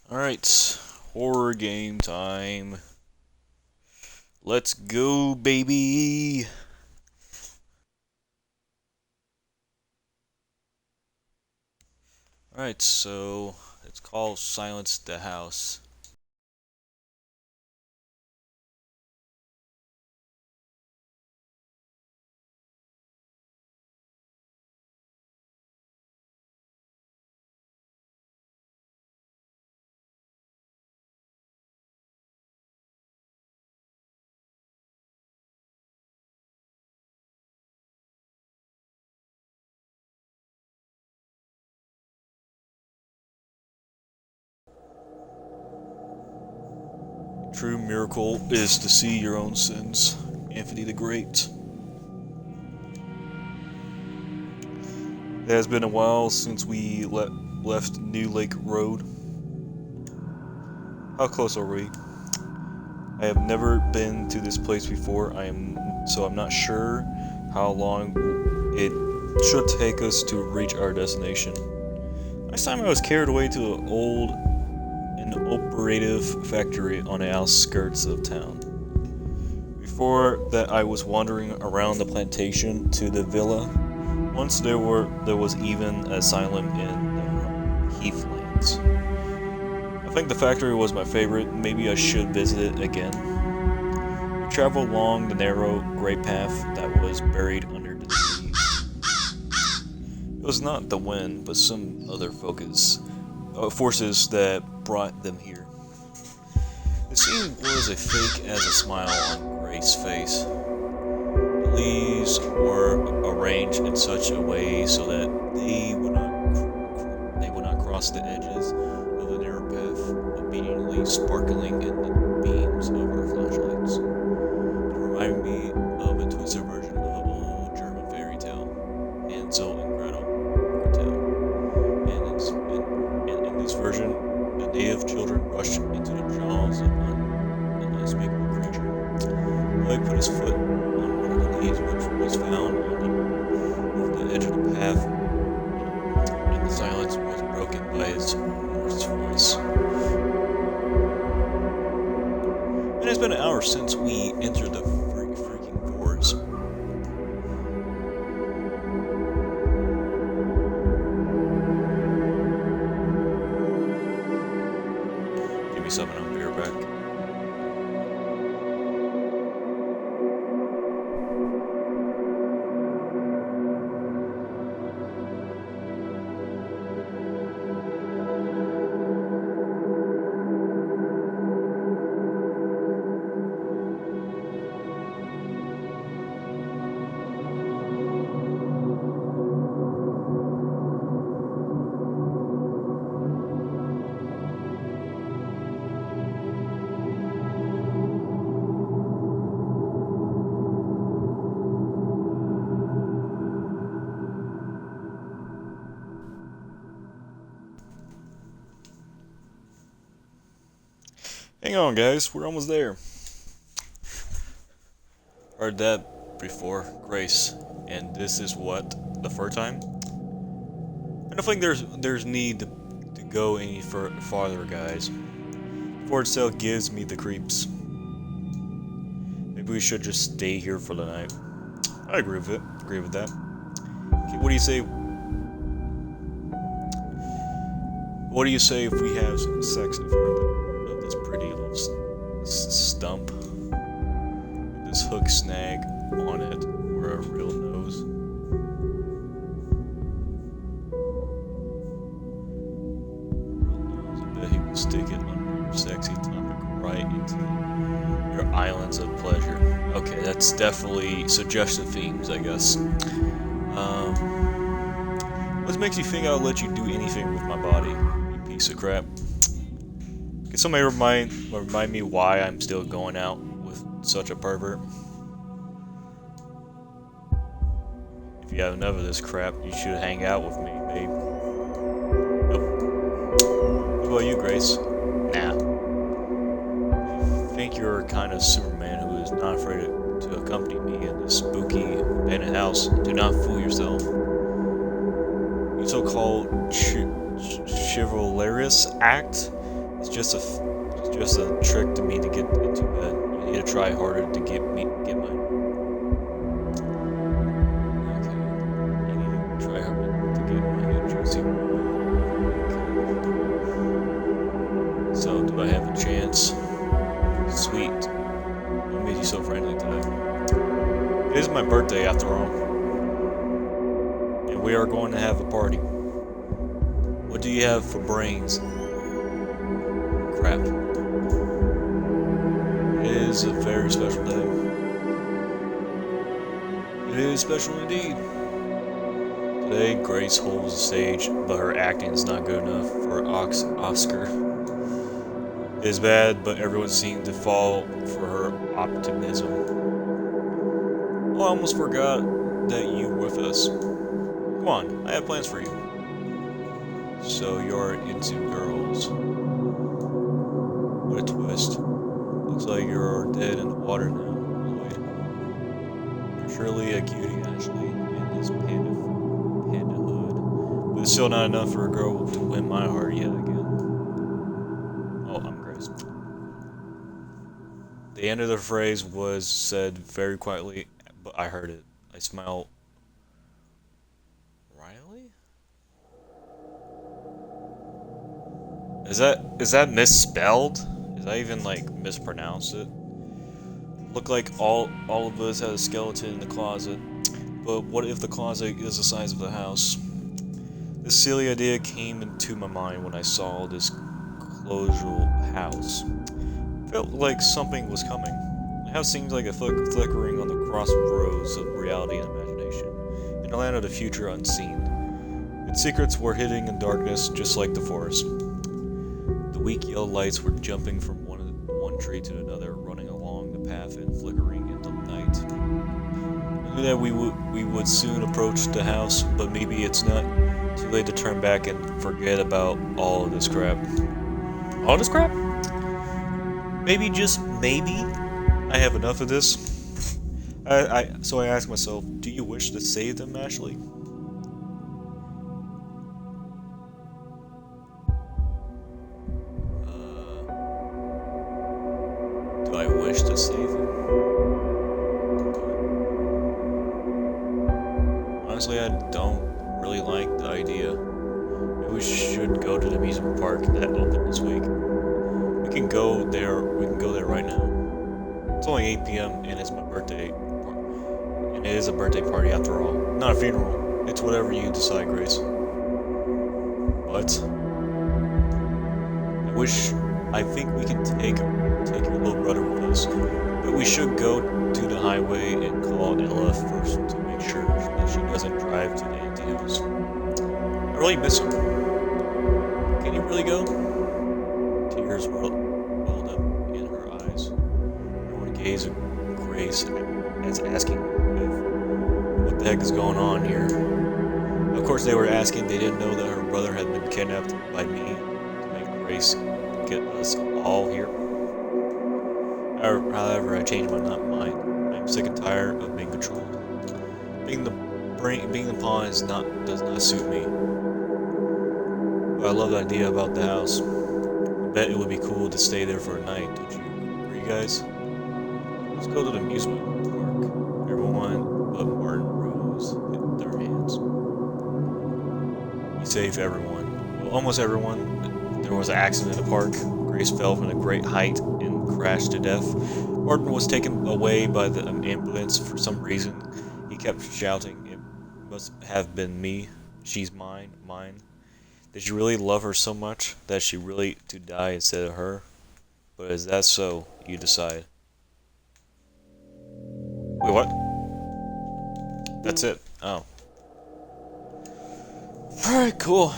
Alright, horror game time. Let's go, baby! Alright, so it's called Silence the House. True miracle is to see your own sins. Anthony the Great. It has been a while since we left New Lake Road. How close are we? I have never been to this place before. I'm not sure how long it should take us to reach our destination. Last time I was carried away to an operative factory on the outskirts of town. Before that, I was wandering around the plantation to the villa. Once there was even an asylum in the Heathlands. I think the factory was my favorite. Maybe I should visit it again. We traveled along the narrow gray path that was buried under the trees. It was not the wind, but some other forces that brought them here. The scene was as fake as a smile on Grace's face. The leaves were arranged in such a way so that they would not cross the edges of the narrow path, obediently sparkling in the beams of our flashlights. It reminded me of a twisted version of an old German fairy tale, Hansel and Gretel tale. And in this version, the native children rushed into the jaws of an unspeakable creature. Lloyd put his foot on one of the leaves, which was found over the edge of the path, and the silence was broken by his hoarse voice. It has been an hour since we entered the freaking forest. Give me something, I'll be right back. Hang on, guys, we're almost there. Heard that before, Grace, and this is what, the third time? I don't think there's need to go any farther, guys. Fort itself gives me the creeps. Maybe we should just stay here for the night. I agree with it. Agree with that. Okay, what do you say? What do you say if we have sex in front of this pretty little stump? This hook snag on it, or a real nose. I bet he will stick it under your sexy tongue right into your islands of pleasure. Okay, that's definitely suggestive themes, I guess. What makes you think I'll let you do anything with my body, you piece of crap? Can somebody remind me why I'm still going out with such a pervert? If you have enough of this crap, you should hang out with me, babe. Nope. What about you, Grace? Nah. I think you're a kind of Superman who is not afraid to accompany me in this spooky abandoned house. Do not fool yourself. You so-called chivalrous act It's just a trick to me to get into bed. You need to try harder to get mine. Okay. You need to try harder to get my juicy. Okay. So, do I have a chance? Sweet. What made you so friendly today? It is my birthday after all. And we are going to have a party. What do you have for brains? Crap. It is a very special day. It is special indeed. Today, Grace holds the stage, but her acting is not good enough for Oscar. It is bad, but everyone seemed to fall for her optimism. Oh, I almost forgot that you were with us. Come on, I have plans for you. So you're into girls. What a twist. Looks like you're dead in the water now, Lloyd. You're surely a cutie, Ashley, in this pandahood. But it's still not enough for a girl to win my heart yet again. Oh, I'm Grace. The end of the phrase was said very quietly, but I heard it. I smiled. Riley? Is that misspelled? Is I even like mispronounced it? Look like all of us had a skeleton in the closet. But what if the closet is the size of the house? This silly idea came into my mind when I saw this colossal house. Felt like something was coming. The house seems like a flickering on the crossroads of reality and imagination, in a land of the future unseen. Its secrets were hidden in darkness, just like the forest. The weak yellow lights were jumping from one tree to another, running along the path and flickering in the night. I knew that we would soon approach the house, but maybe it's not too late to turn back and forget about all of this crap. All this crap? Maybe, just maybe, I have enough of this. So I asked myself, do you wish to save them, Ashley? Do I wish to save him? Honestly, I don't really like the idea. Maybe we should go to the amusement park that opened this week. We can go there right now. It's only 8 p.m. and it's my birthday. And it is a birthday party after all. Not a funeral. It's whatever you decide, Grace. But I think we can take your little brother with us. But we should go to the highway and call Ella first to make sure that she doesn't drive to the empty house. I really miss him. Can you really go? Tears welled up in her eyes. Everyone gazed at Grace as asking what the heck is going on here. Of course, they were asking. They didn't know that her brother had been kidnapped by me to make Grace get us all here. However, I changed my mind. I'm sick and tired of being controlled. Being the pawn does not suit me. But I love the idea about the house. I bet it would be cool to stay there for a night, don't you agree, guys? Let's go to the amusement park. Everyone but Martin Rose hit their hands. Be safe, everyone. Well, almost everyone. There was an accident in the park. Grace fell from a great height and crashed to death. Martin was taken away by the ambulance for some reason. He kept shouting, "It must have been me. She's mine, mine." Did you really love her so much that she really to die instead of her? But is that so? You decide. Wait, what? That's it. Oh. Alright, cool.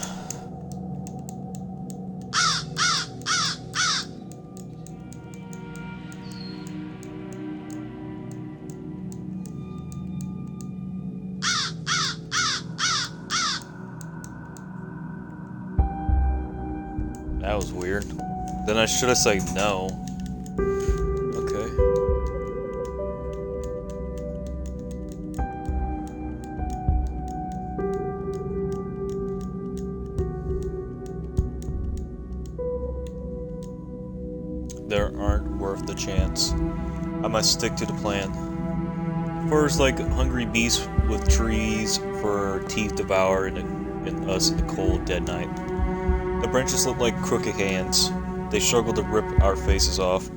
That was weird. Then I should have said no. Okay. worth the chance. I must stick to the plan. First, like hungry beasts with trees for our teeth devour and us in the cold, dead night. The branches look like crooked hands. They struggle to rip our faces off,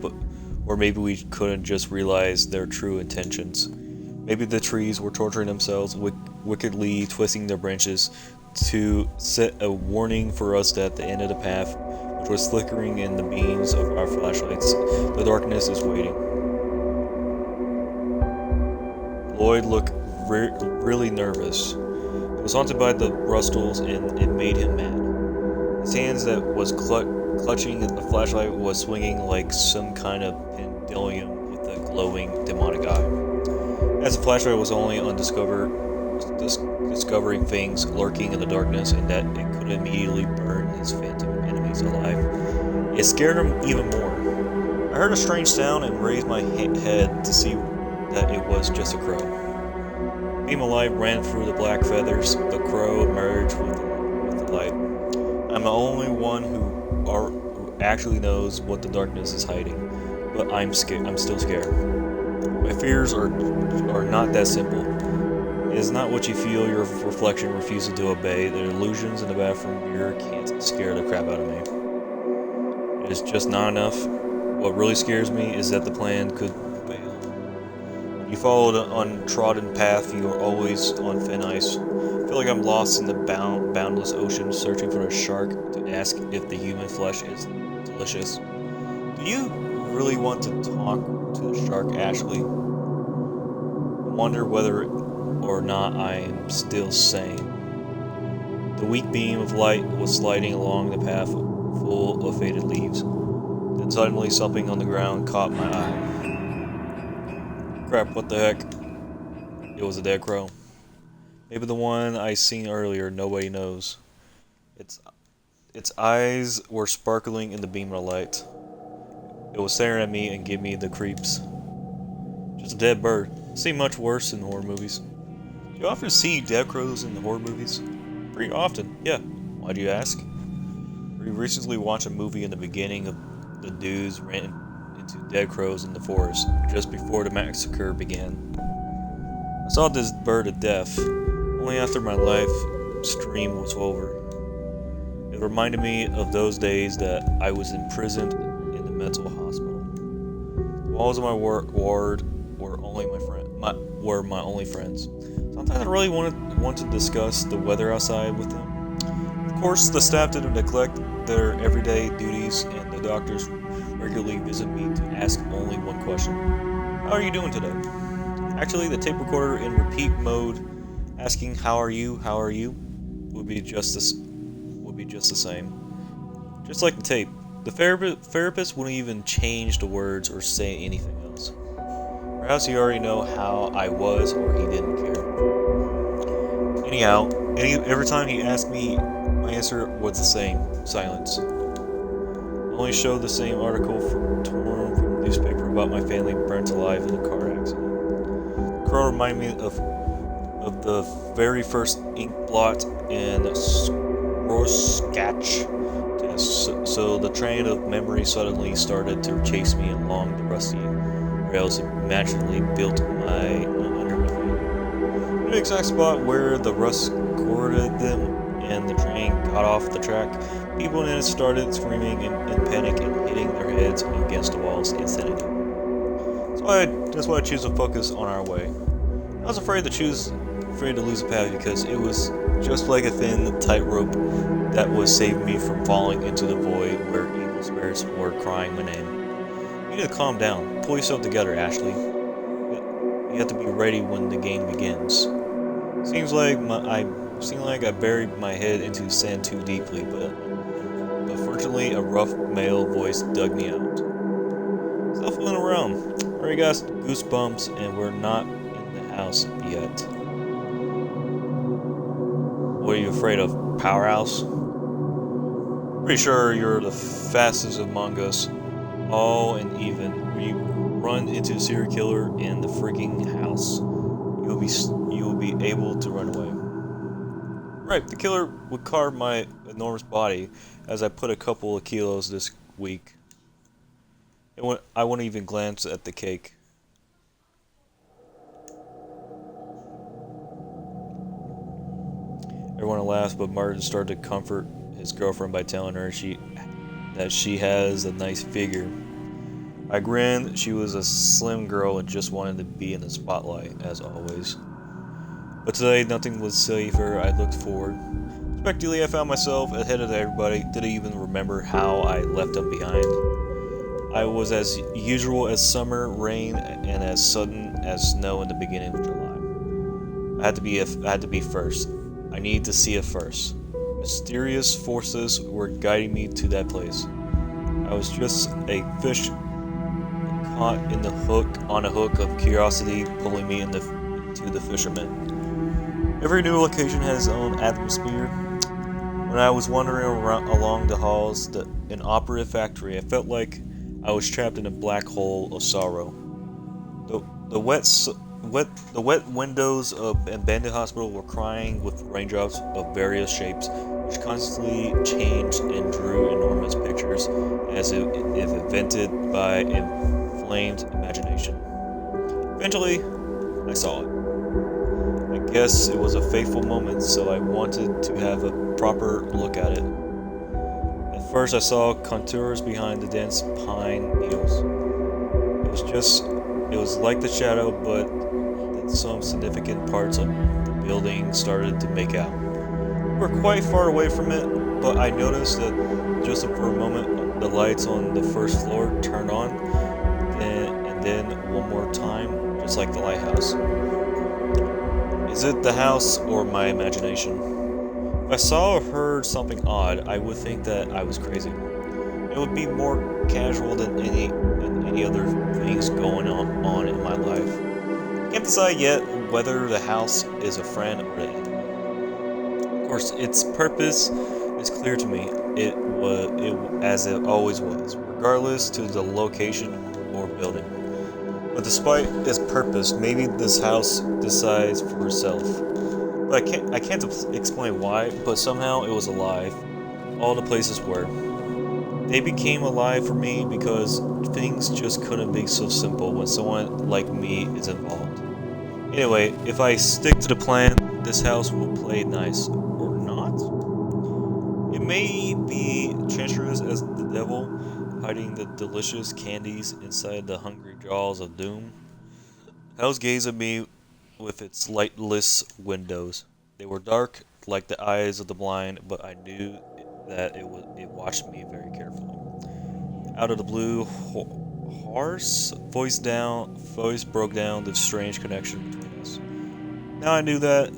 or maybe we couldn't just realize their true intentions. Maybe the trees were torturing themselves, wickedly twisting their branches to set a warning for us that at the end of the path, which was flickering in the beams of our flashlights, the darkness is waiting. Lloyd looked really nervous. He was haunted by the rustles, and it made him mad. His hands that was clutching the flashlight was swinging like some kind of pendulum with a glowing demonic eye. As the flashlight was only on discovering things lurking in the darkness and that it could immediately burn his phantom enemies alive, it scared him even more. I heard a strange sound and raised my head to see that it was just a crow. Beam of light ran through the black feathers. The crow emerged with the light. I'm the only one who actually knows what the darkness is hiding, but I'm scared. I'm still scared. My fears are not that simple. It is not what you feel your reflection refuses to obey. The illusions in the bathroom mirror can't scare the crap out of me. It is just not enough. What really scares me is that the plan could fail. You follow the untrodden path, you are always on thin ice. I feel like I'm lost in the boundless ocean, searching for a shark to ask if the human flesh is delicious. Do you really want to talk to the shark, Ashley? I wonder whether or not I am still sane. The weak beam of light was sliding along the path full of faded leaves. Then suddenly something on the ground caught my eye. Crap, what the heck? It was a dead crow. Maybe the one I seen earlier, nobody knows. Its eyes were sparkling in the beam of light. It was staring at me and gave me the creeps. Just a dead bird. Seemed much worse in horror movies. Do you often see dead crows in the horror movies? Pretty often, yeah. Why do you ask? We recently watched a movie in the beginning of the dudes ran into dead crows in the forest, just before the massacre began. I saw this bird of death, only after my life stream was over. It reminded me of those days that I was imprisoned in the mental hospital. The walls of my ward were my only friends. Sometimes I really want to discuss the weather outside with them. Of course, the staff didn't neglect their everyday duties, and the doctors regularly visit me to ask only one question: "How are you doing today?" Actually, the tape recorder in repeat mode, asking "How are you? How are you?" would be just the same. Just like the tape, the therapist wouldn't even change the words or say anything else. Perhaps he already know how I was, or he didn't care. Anyhow, every time he asked me, my answer was the same: silence. I only showed the same article torn from the newspaper about my family burnt alive in a car accident. The crow reminded me of the very first ink blot in Rorschach test. So the train of memory suddenly started to chase me along the rusty rails imaginally built under my feet. The exact spot where the rust corded them and the train got off the track, people in it started screaming in panic and hitting their heads against the walls instantly. That's why I choose to focus on our way. I was afraid to lose the path because it was just like a thin tightrope that was saving me from falling into the void where evil spirits were crying my name. You need to calm down. Pull yourself together, Ashley. You have to be ready when the game begins. Seems like I buried my head into sand too deeply, but fortunately a rough male voice dug me out. Stop fooling around. I already got goosebumps and we're not in the house yet. What are you afraid of? Powerhouse? Pretty sure you're the fastest among us. All and even. We run into a serial killer in the freaking house. You will be able to run away. Right, the killer would carve my enormous body as I put a couple of kilos this week. I wouldn't even glance at the cake. Everyone laughed, but Martin started to comfort his girlfriend by telling her that she has a nice figure. I grinned. She was a slim girl and just wanted to be in the spotlight, as always. But today, nothing was safer. I looked forward. Unexpectedly, I found myself ahead of everybody. Didn't even remember how I left them behind. I was as usual as summer, rain, and as sudden as snow in the beginning of July. I had to be first. I needed to see it first. Mysterious forces were guiding me to that place. I was just a fish caught on a hook of curiosity, pulling me into the fisherman. Every new location has its own atmosphere. When I was wandering along the halls an operative factory, I felt like I was trapped in a black hole of sorrow. The wet windows of an abandoned hospital were crying with raindrops of various shapes, which constantly changed and drew enormous pictures, as if invented by inflamed imagination. Eventually, I saw it. I guess it was a fateful moment, so I wanted to have a proper look at it. At first, I saw contours behind the dense pine needles. It was like the shadow, but that some significant parts of the building started to make out. We were quite far away from it, but I noticed that just for a moment, the lights on the first floor turned on, and then one more time, just like the lighthouse. Is it the house or my imagination? If I saw or heard something odd, I would think that I was crazy. It would be more casual than any other things going on in my life. I can't decide yet whether the house is a friend or an enemy. Of course, its purpose is clear to me. As it always was, regardless to the location or building. But despite its purpose, maybe this house decides for itself. But I can't explain why, but somehow it was alive. All the places were. They became alive for me because things just couldn't be so simple when someone like me is involved. Anyway, if I stick to the plan, this house will play nice. Or not? It may be treacherous as the devil, hiding the delicious candies inside the hungry jaws of doom. The house gazed at me with its lightless windows. They were dark, like the eyes of the blind, but I knew that it watched me very carefully. Out of the blue, hoarse voice broke down the strange connection between us. Now I knew that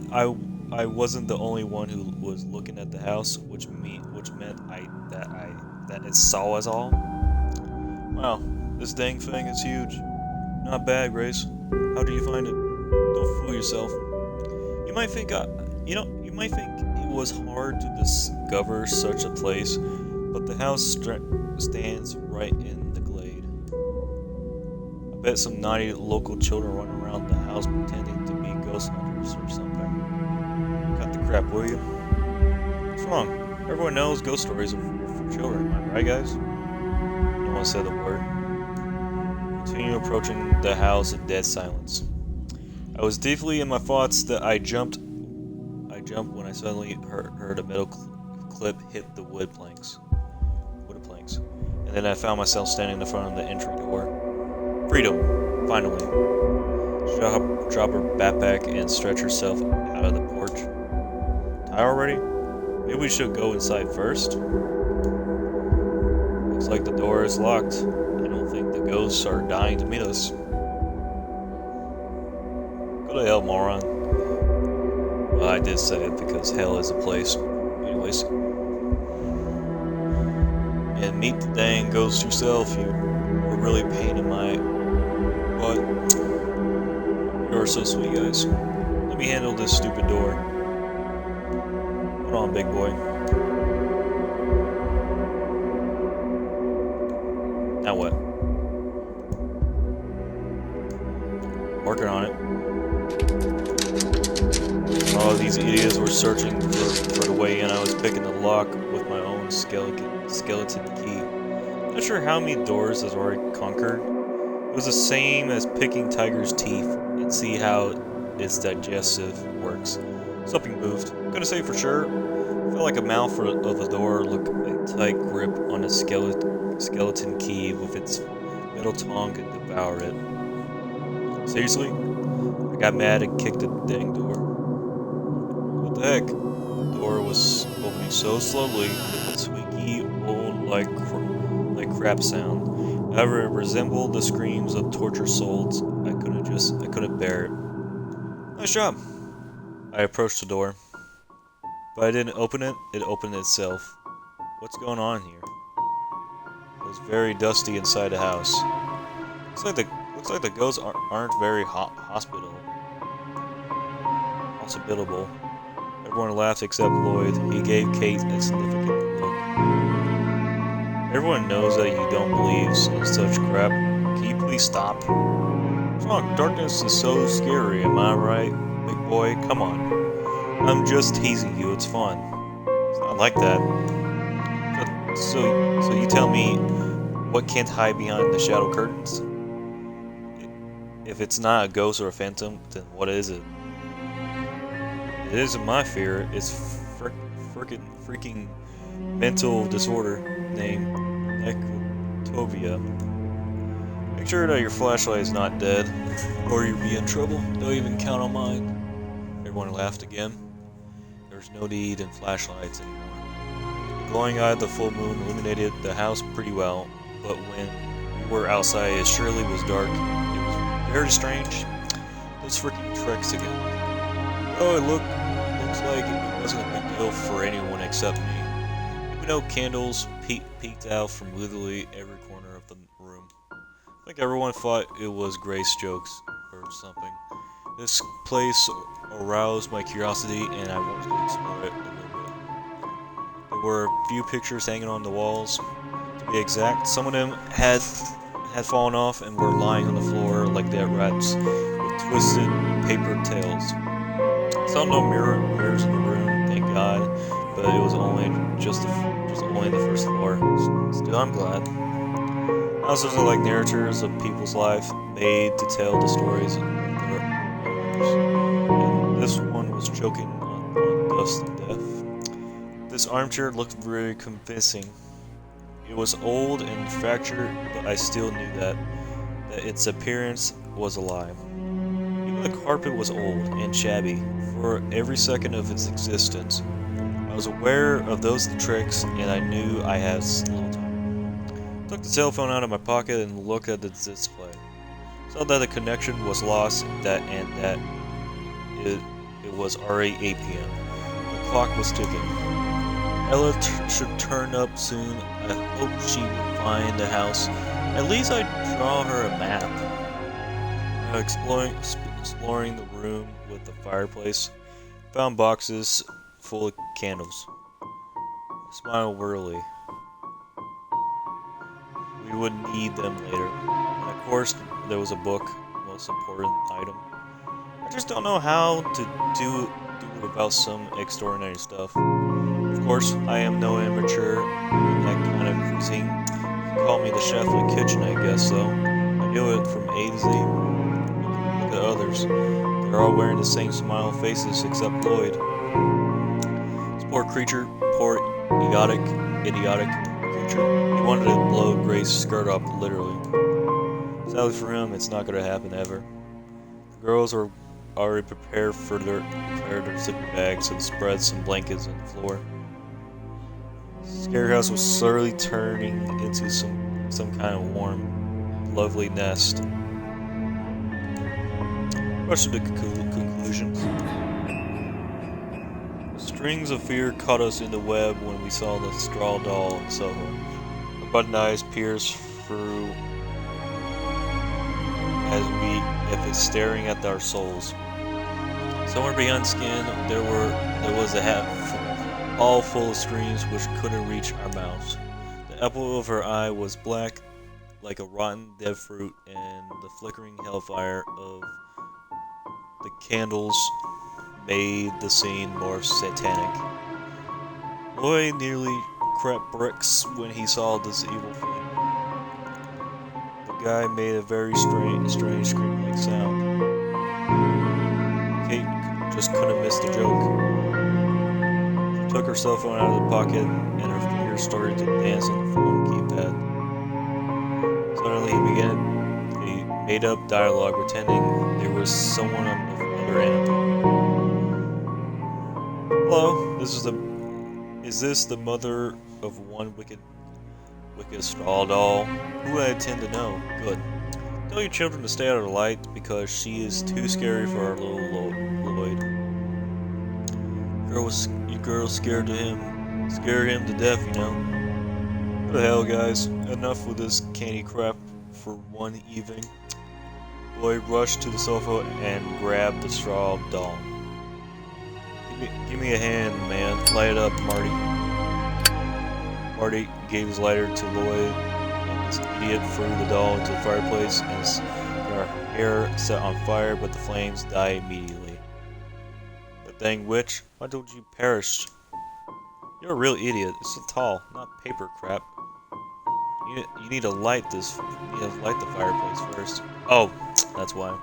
I wasn't the only one who was looking at the house, which meant that it saw us all. Wow, this dang thing is huge. Not bad, Grace. How do you find it? Don't fool yourself. You might think it was hard to discover such a place, but the house stands right in the glade. I bet some naughty local children run around the house pretending to be ghost hunters or something. Cut the crap, will you? What's wrong? Everyone knows ghost stories are for children, am I right, guys? No one said a word. Continued approaching the house in dead silence. I was deeply in my thoughts that I jumped when I suddenly heard a metal clip hit the wood planks. And then I found myself standing in the front of the entry door. Freedom, finally. Drop her backpack and stretch herself out of the porch. Tired already? Maybe we should go inside first? Looks like the door is locked. I don't think the ghosts are dying to meet us. Go to hell, moron. Well, I did say it because hell is a place. Anyways. And meet the dang ghost yourself. You were really a pain in my butt. You're so sweet, guys. Let me handle this stupid door. Hold on, big boy. Now what? Working on it. Oh, these idiots were searching for the way in. I was picking the lock with my own skeleton key. Not sure how many doors has already conquered. It was the same as picking tiger's teeth and see how its digestive works. Something moved. Couldn't say for sure. Felt like a mouth of a door looked a tight grip on a skeleton key with its metal tongue and devour it. Seriously? I got mad and kicked the dang door. What the heck? The door was opening so slowly with a squeaky, old like crap sound. However, it resembled the screams of tortured souls. I couldn't bear it. Nice job. I approached the door, but I didn't open it. It opened itself. What's going on here? It was very dusty inside the house. Looks like the ghosts aren't very hospitable. Everyone laughed except Lloyd. He gave Kate a significant look. Everyone knows that you don't believe in such crap. Can you please stop? What's wrong? Darkness is so scary, am I right? Big boy, come on. I'm just teasing you, it's fun. It's not like that. So you tell me what can't hide behind the shadow curtains? If it's not a ghost or a phantom, then what is it? It isn't my fear, it's freaking mental disorder named Necrotovia. Make sure that your flashlight is not dead, or you'll be in trouble. Don't even count on mine. Everyone laughed again. There's no need in flashlights anymore. The glowing eye of the full moon illuminated the house pretty well, but when we were outside it surely was dark. It was very strange. Those freaking tricks again. Oh, looks like it wasn't a big deal for anyone except me. Even though candles peeked out from literally every corner of the room. I think everyone thought it was Grace jokes or something. This place aroused my curiosity and I wanted to explore it a little bit. There were a few pictures hanging on the walls. To be exact, some of them had fallen off and were lying on the floor like dead rats with twisted paper tails. Saw no mirrors in the room, thank God, but it was only only the first floor. Still, I'm glad. Houses are like narrators of people's life, made to tell the stories of their owners. And this one was choking on dust and death. This armchair looked very convincing. It was old and fractured, but I still knew that its appearance was alive. Even the carpet was old and shabby for every second of its existence. I was aware of those tricks, and I knew I had little time. I took the cell phone out of my pocket and looked at the display. Saw that the connection was lost, and that it was already 8 p.m. The clock was ticking. Ella should turn up soon. I hope she will find the house. At least I'd draw her a map. Exploring the room with the fireplace, found boxes full of candles. I smiled wearily. We would need them later. And of course, there was a book, most important item. I just don't know how to do about some extraordinary stuff. Of course, I am no amateur in that kind of cuisine. You can call me the chef in the kitchen, I guess so. I knew it from A to Z. Look at others. They're all wearing the same smile faces except Lloyd. This poor creature, poor idiotic creature. He wanted to blow Grace's skirt up, literally. Sadly for him, it's not going to happen ever. The girls are already prepared their sleeping bags and spread some blankets on the floor. Scary house was slowly turning into some kind of warm, lovely nest. Rush to the conclusions. Strings of fear caught us in the web when we saw the straw doll in Soho. Her button eyes pierced through as if staring at our souls. Somewhere beyond skin, there was a hat all full of screams which couldn't reach our mouths. The apple of her eye was black like a rotten dead fruit, and the flickering hellfire of the candles made the scene more satanic. Lloyd nearly cracked bricks when he saw this evil thing. guy made a very strange scream-like sound. Kate just couldn't miss the joke. She took her cell phone out of the pocket, and her fingers started to dance on the phone keypad. Suddenly he began a made-up dialogue pretending there was someone on the other end. Hello, is this the mother of one wicked straw doll? Who I intend to know? Good. Tell your children to stay out of the light because she is too scary for our little Lloyd. You girl scared him to death, you know. What the hell, guys? Enough with this candy crap for one evening. Lloyd rushed to the sofa and grabbed the straw doll. Give me a hand, man. Light it up, Marty. Marty gave his lighter to Lloyd, and this idiot threw the doll into the fireplace, and his hair set on fire, but the flames died immediately. The dang witch! Why don't you perish? You're a real idiot. It's so tall, not paper crap. You need to light this. You need to light the fireplace first. Oh, that's why.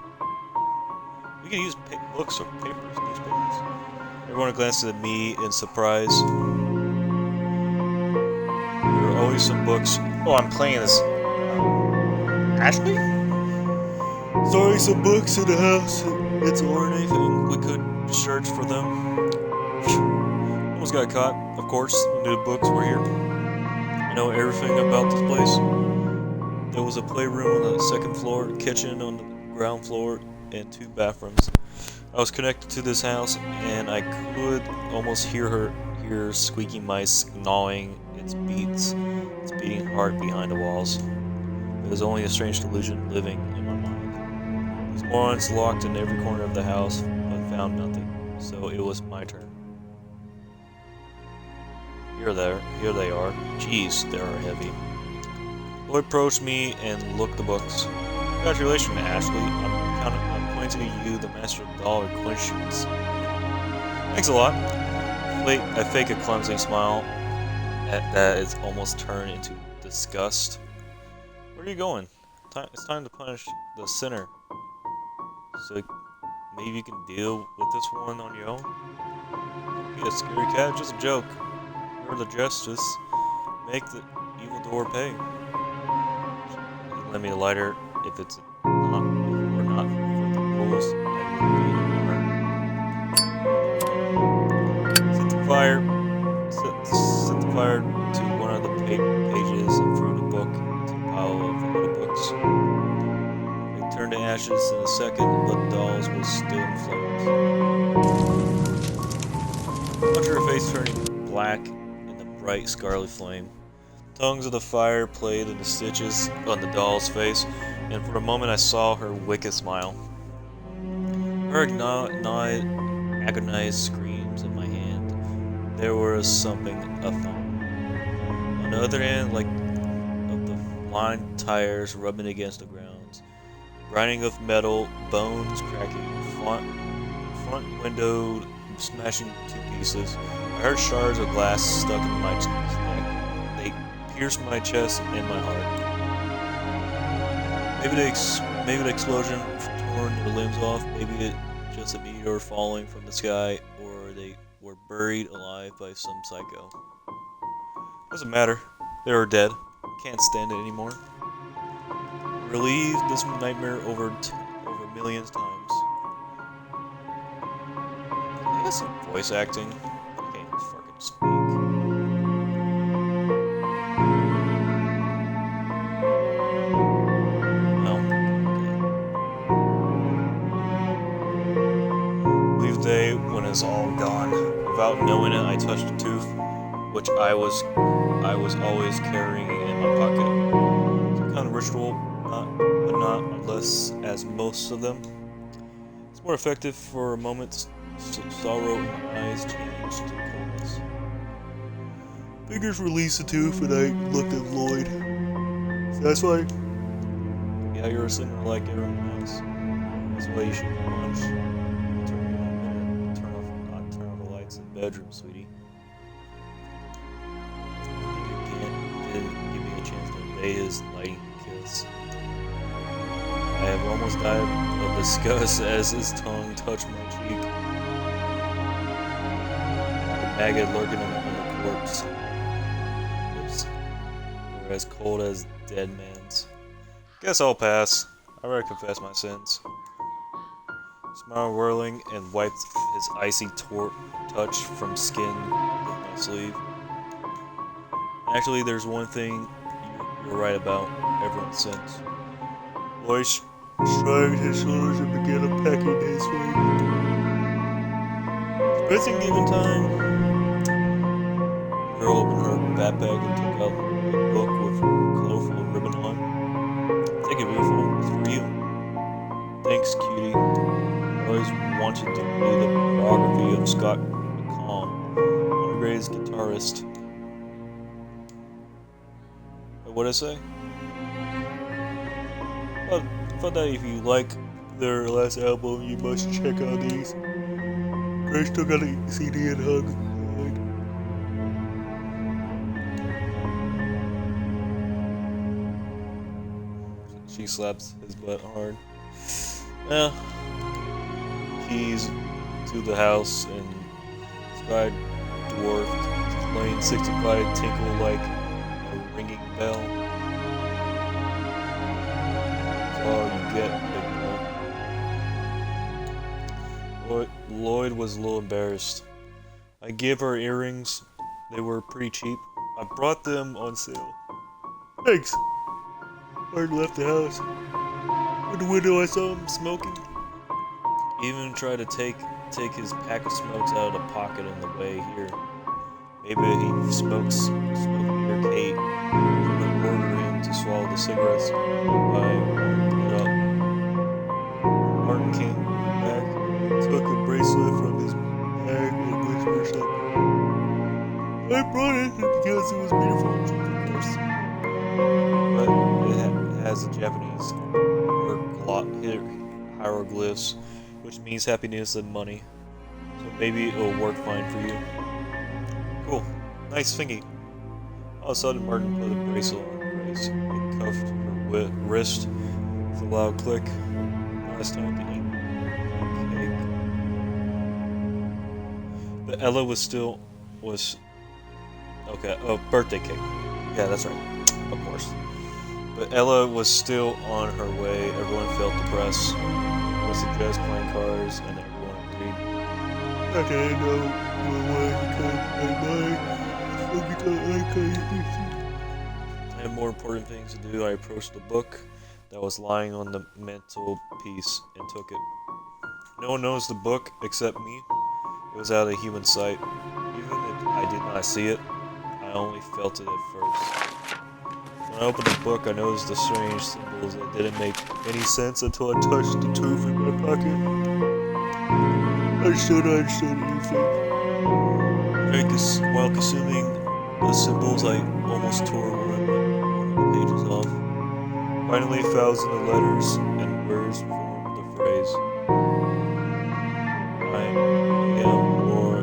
We can use books or papers, newspapers. Everyone glances at me in surprise. There are always some books. Oh, I'm playing this. Ashley? Sorry, some books in the house. It's or anything. We could search for them. Almost got caught. Of course, the new books were here. I know everything about this place. There was a playroom on the second floor, a kitchen on the ground floor, and 2 bathrooms. I was connected to this house, and I could almost hear squeaky mice gnawing its beating hard behind the walls. It was only a strange delusion living in my mind. These morons locked in every corner of the house, but found nothing, so it was my turn. Here they are. Jeez, they are heavy. Lloyd approached me and looked the books. Congratulations, Ashley. I'm pointing to you, the master of dollar questions. Thanks a lot. I fake a clumsy smile that is almost turned into disgust. Where are you going? It's time to punish the sinner. So maybe you can deal with this one on your own? Be a scary cat, just a joke. You're the justice. Make the evildoer pay. You can lend me a lighter if it's not or not for the rules. I will be in set the fire to one of the pages and threw the book into a pile of other books. They turned to ashes in a second, but the dolls was still in flames. Much of her face turning black in the bright scarlet flame. Tongues of the fire played in the stitches on the doll's face, and for a moment I saw her wicked smile. Her agonized screams in my hand. There was something a thump. On the other end, like of the flying tires rubbing against the ground, grinding of metal, bones cracking, front window smashing to pieces. I heard shards of glass stuck in my neck. They pierced my chest and my heart. Maybe the explosion torn their limbs off. Maybe it just a meteor falling from the sky, or they were buried alive by some psycho. Doesn't matter. They were dead. Can't stand it anymore. Relieved this nightmare over millions times. I got some voice acting. I can't fucking speak. No. Okay. Leave day when it's all gone. Without knowing it, I touched a tooth, which I was always carrying in my pocket. Some kind of ritual, but not unless as most of them. It's more effective for a moment's sorrow in my eyes changed to coldness. Fingers released the tooth, and I looked at Lloyd. Satisfied? Yeah, you're a sinner like everyone else. That's why you should punch. Turn off the lights in the bedroom, sweetie. Didn't give me a chance to obey his lighting kiss. I have almost died of disgust as his tongue touched my cheek. The maggot lurking in the corpse. Lips were as cold as dead man's. Guess I'll pass. I already confessed my sins. Smile whirling and wiped his icy touch from skin with my sleeve. Actually, there's one thing you're right about. Everyone sins. Lloyd shrugged his shoulders and began unpacking his way. Spending given time. The girl opened her backpack and took out a book with colorful ribbon on. Take it, beautiful. It's for you. Thanks, cutie. I always wanted to read the biography of Scott McCall, one of the greatest guitarists. What did I say? I thought that if you like their last album, you must check out these. Grace still got a CD and hug. She slaps his butt hard. Yeah. Keys to the house and sky dwarfed, lane 65 tinkle like a ringing bell. That's all you get, big boy. Lloyd was a little embarrassed. I gave her earrings. They were pretty cheap. I brought them on sale. Thanks. Martin left the house. At the window I saw him smoking. He even tried to take his pack of smokes out of the pocket on the way here. Maybe he smokes near Kate. She would order him to swallow the cigarettes by warming it up. Martin came back, took a bracelet from his bag and whispered something. I brought it because it was beautiful and cheap, of course. But it has the Japanese hieroglyphs, which means happiness and money. So maybe it'll work fine for you. Cool. Nice thingy. All of a sudden, Martin put a bracelet on Grace. It cuffed her wrist with a loud click. Now it's time to eat cake. But Ella was okay. Oh, birthday cake. Yeah, that's right. Of course. But Ella was still on her way. Everyone felt depressed. Was suggest playing cards, and everyone agreed. Okay, no, I had more important things to do. I approached the book that was lying on the mantelpiece and took it. No one knows the book except me. It was out of human sight. Even if I did not see it, I only felt it at first. When I opened the book, I noticed the strange symbols that didn't make any sense until I touched the tooth in my pocket. I still don't understand anything. While consuming the symbols, I almost tore one of the pages off. Finally, thousands of letters and words formed the phrase. I am more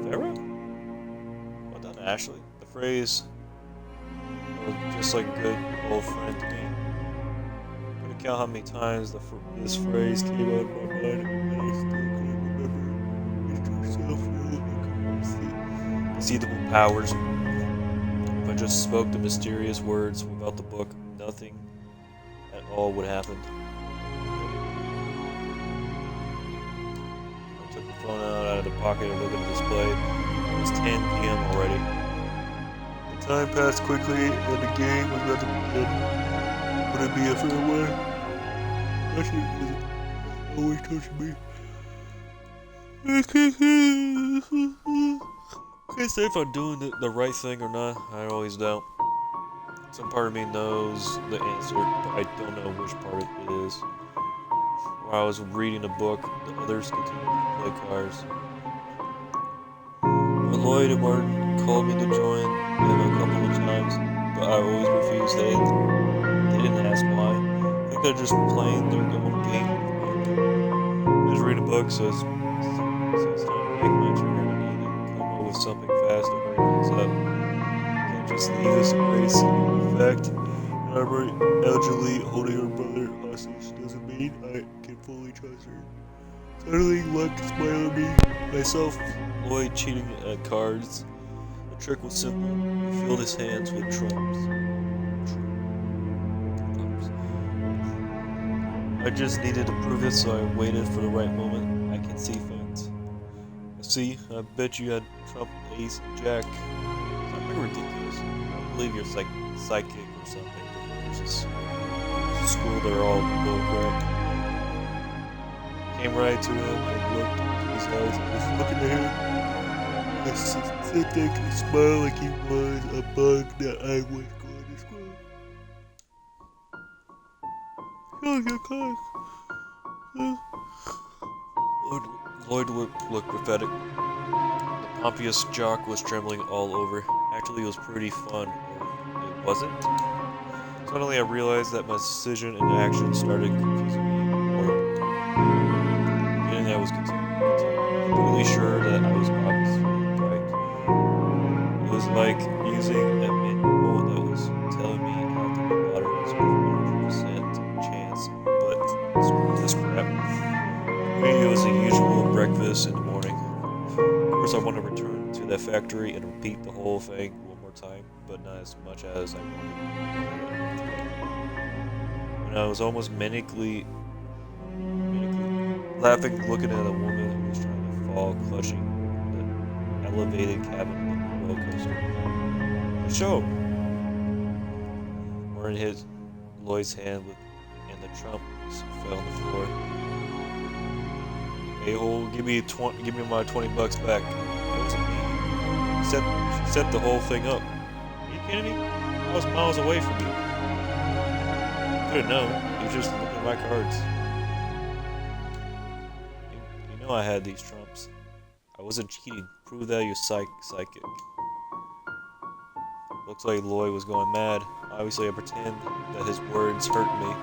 Farah? Well done, Ashley. The phrase was just like a good old friend to me. I couldn't count how many times this phrase came out of my mind, and I still can't remember. It's too self-real. Deceitful powers. If I just spoke the mysterious words without the book, nothing at all would happen. I took the phone out of the pocket and looked at the display. It was 10 p.m. already. The time passed quickly and the game was about to begin. Would it be a fair way? Actually, it always touched me. Can't say if I'm doing the right thing or not. I always doubt. Some part of me knows the answer, but I don't know which part it is. While I was reading a book, the others continued to play cards. Lloyd and Martin called me to join them a couple of times, but I always refused. They didn't ask why. I think they're just playing their own game. I was reading a book, so it's time to make my turn. I need to come up with something fast to hurry things up. Can't just leave this grace in effect. And unarmed elderly holding her brother hostage doesn't mean I can fully trust her. Suddenly, luck smiled at me. Myself, Lloyd cheating at cards. The trick was simple. He filled his hands with trumps. I just needed to prove it, so I waited for the right moment. I can see things. See, I bet you had trump, ace, jack. Something ridiculous. I believe you're psychic or something. It's just school, they're all bullcrap. Came right to him and looked into his eyes. I was looking at him. I sit there and smile like he was a bug that I was going to screw. Oh, your car. Lloyd looked pathetic. The pompous jock was trembling all over. Actually, it was pretty fun, or it wasn't. Suddenly, I realized that my decision and action started confusing me more. In the beginning, I was completely sure that I was obviously right. It was like using a manual that was telling me how to be water was 100% chance, but screw this crap. It was the usual breakfast in the morning. Of course, I want to return to that factory and repeat the whole thing one more time, but not as much as I wanted. When I was almost manically laughing, looking at a woman who was trying to fall, clutching the elevated cabin of the roller coaster. The show! Warren hit Lloyd's hand and the trumps fell on the floor. A-hole, give me my $20 back. That wasn't me. She set the whole thing up. Are you kidding me? I was miles away from you. Could've known. You just looking at my cards. You know I had these trumps. I wasn't cheating. Prove that you're psychic. Looks like Lloyd was going mad. Obviously, I pretend that his words hurt me.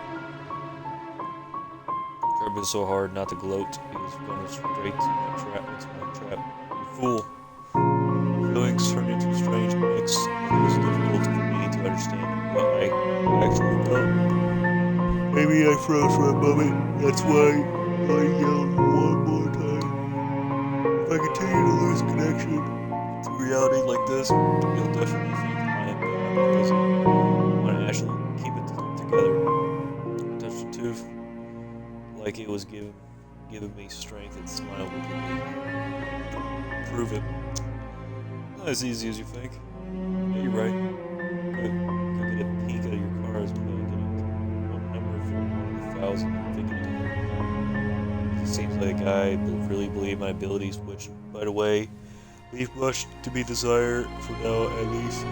Tried so hard not to gloat. He was going straight to my trap. It's my trap. You fool. Feelings turned into a strange mix. It was difficult for me to understand what I actually felt. Maybe I froze for a moment. That's why I yelled one more time. If I continue to lose connection to reality like this, you'll definitely think I am crazy. When I actually keep it together, touch the tooth. Like it was giving me strength and smiled wickedly. Prove it. Not as easy as you think. Yeah, you're right. Could get a peek at your cars, but I didn't. One number from 1,000, I'm thinking. It seems like I really believe my abilities, which, by the way, leave much to be desired for now, at least.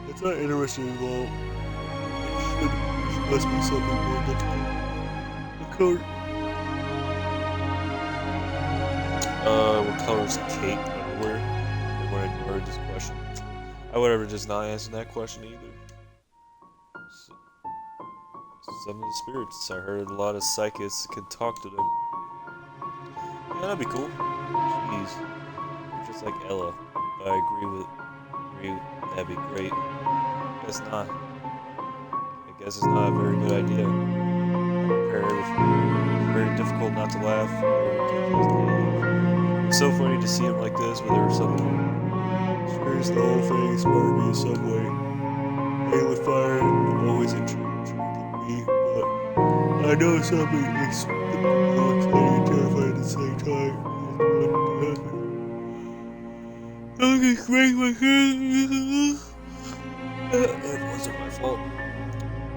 That's not interesting at all. It must be something more difficult. What color is Kate underwear? I would have ignored this question. I would have just not answered that question either. Some of the spirits. I heard a lot of psychics can talk to them. Yeah, that'd be cool. Jeez. You're just like Ella. But I agree that'd be great. I guess not. I guess it's not a very good idea. It's very difficult not to laugh. It's so funny to see him like this, but there was something. Experience the whole thing inspired me in some way. Playing with fire always intrigued me, but I know something exciting and terrifying at the same time. I can crank my head. It wasn't my fault.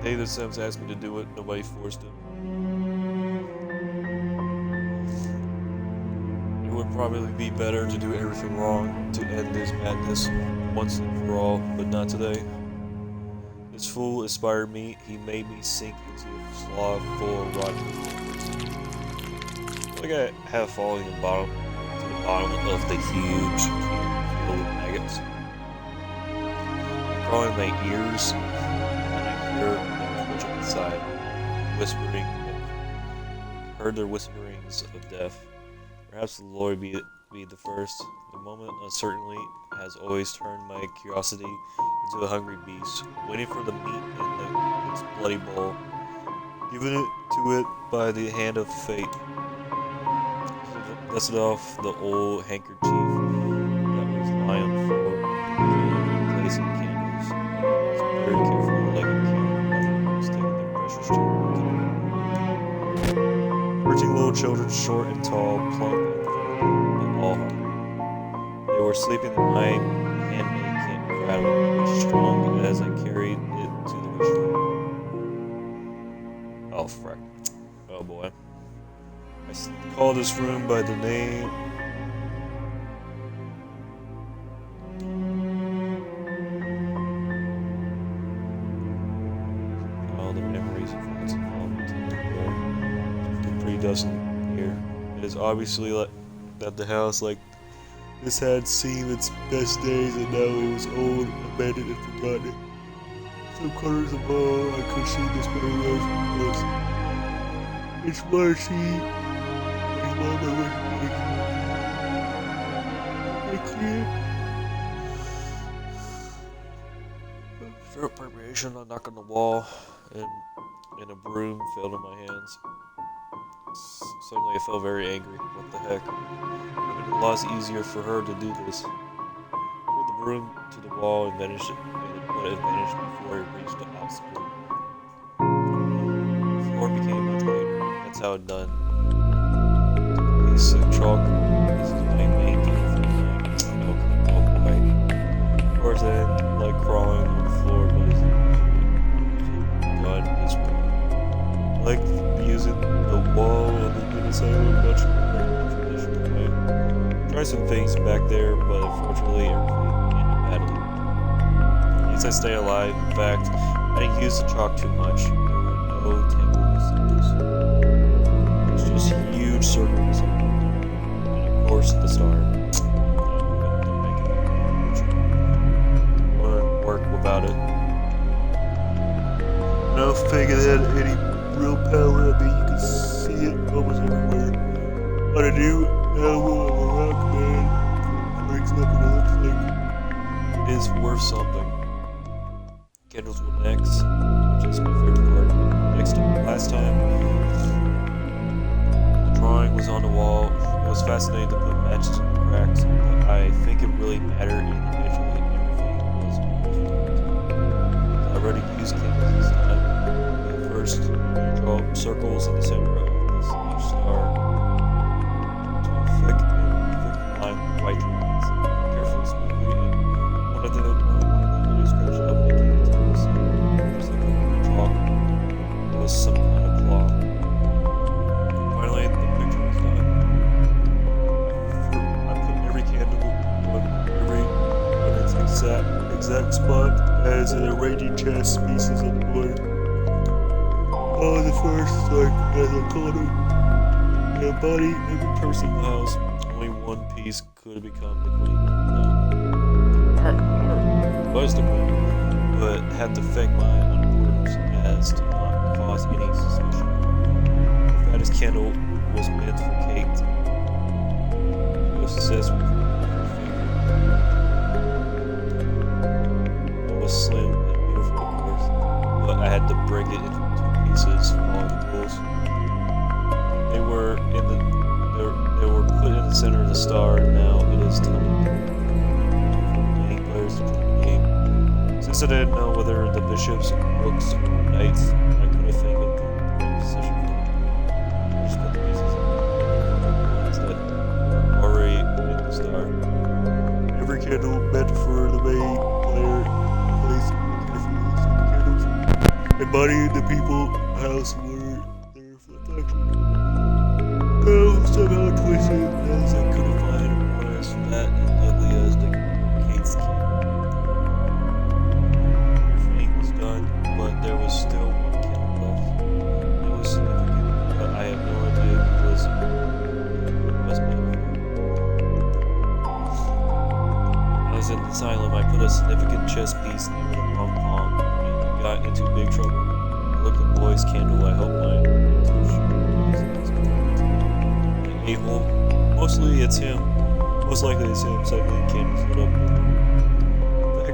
David Sims asked me to do it. Nobody forced him. It would probably be better to do everything wrong to end this madness once and for all, but not today. This fool inspired me. He made me sink into a slough full of rotten things. Like I have fallen to the bottom of the huge can filled with maggots. I'm crawling my ears, and I hear them twitching inside, whispering. Heard their whisperings of death. Perhaps the Lord be the first. The moment uncertainly has always turned my curiosity into a hungry beast, waiting for the meat in its bloody bowl, given it to it by the hand of fate. Dusted off the old handkerchief that was lying on the floor, replacing candles. Very carefully, like a king was taking their precious children. Hurting little children, short and tall, plump and thin, but all hungry. They were sleeping in my handmade cradle, which strong as I carried it to the restaurant. Oh, frick. Oh, boy. I call this room by the name... All the memories of friends and family to the door. It's pretty dusty here. It is obviously like that the house like this had seen its best days, and now it was old, abandoned, and forgotten. Some corners of the wall I could see this very well was. It's what I see. It's what my work makes. Through preparation, I knock on the wall, and a broom fell in my hands. Suddenly I felt very angry. What the heck? It would have been a lot easier for her to do this. I pulled the broom to the wall and vanished it, but it vanished before it reached the obstacle. The floor became much cleaner. That's how it done. Piece of chalk. This is my main thing for the night. Milk white. Of course, I didn't like crawling on the floor, but it's God this way. I like using the wall and the inside much more traditional way. Tried some things back there, but unfortunately everything ended badly. At least I stay alive. In fact, I didn't use the chalk too much. There were no tangles. It was just huge circles. And of course the star. Wouldn't work without it. No fake it had any real power. I mean, you can see it almost everywhere. What I do, elbow of a rock man breaks up what it looks like. It is worth something. Candles were next, which is my favorite part. Next time, last time, the drawing was on the wall. It was fascinating to put matches in the cracks, but I think it really mattered, and eventually everything was I already used candles this time. First, draw circles in the center of this each star to affect an even line with white lines. Carefully, smoothly, and one of them only scratched up, making it to the center. Chalk. It was some kind of claw. Finally, the picture was done. I put every candle on its exact spot as an arranging chess pieces on the board. Oh, the first, like, as a corner. And body, every person in the house. Only one piece could have become the queen. No. Was the queen. But had to thank my unimportance as to not cause any suspicion. The fattest candle was meant for Kate. She was obsessed with her finger. It was slim and beautiful, of course. But I had to break it into pieces, following the rules. They were put in the center of the star, and now it is time for the main players to join the game. Since I didn't know whether the bishops, rooks, or knights, I could have think of the right position for them. I just put the pieces in the ones that were already in the star. Every candle meant for the main player placed carefully so the candles embodying the people house were their reflection. Oh, somehow twisted as I couldn't find one as fat and ugly as the Kate's kid. Everything was done, but there was still one candle left. It was significant, but I have no idea who was meant for. As in the asylum, I put a significant chess piece near the wrong palm and got into big trouble. I looked at the boy's candle. I hope my intuition was a-hole. Mostly it's him. Most likely it's him. Suddenly the candles lit up.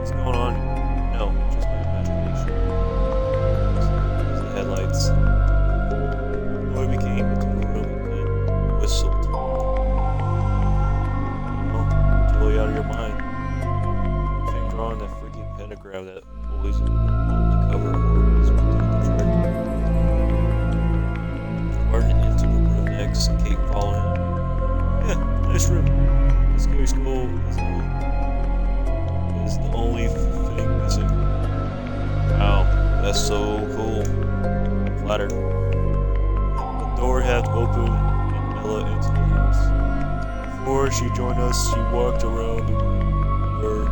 Something's going on. No, just my imagination. The headlights. Lloyd became into the room and whistled. No, totally out of your mind. Thing drawing that freaking pentagram that always on the cover always would do the trick. Martin into the room next, Kate following him. Yeah, nice room. The scary skull is the only thing missing. Wow, that's so cool. Flattered. The door had opened and Ella into the house. Before she joined us, she walked around the room where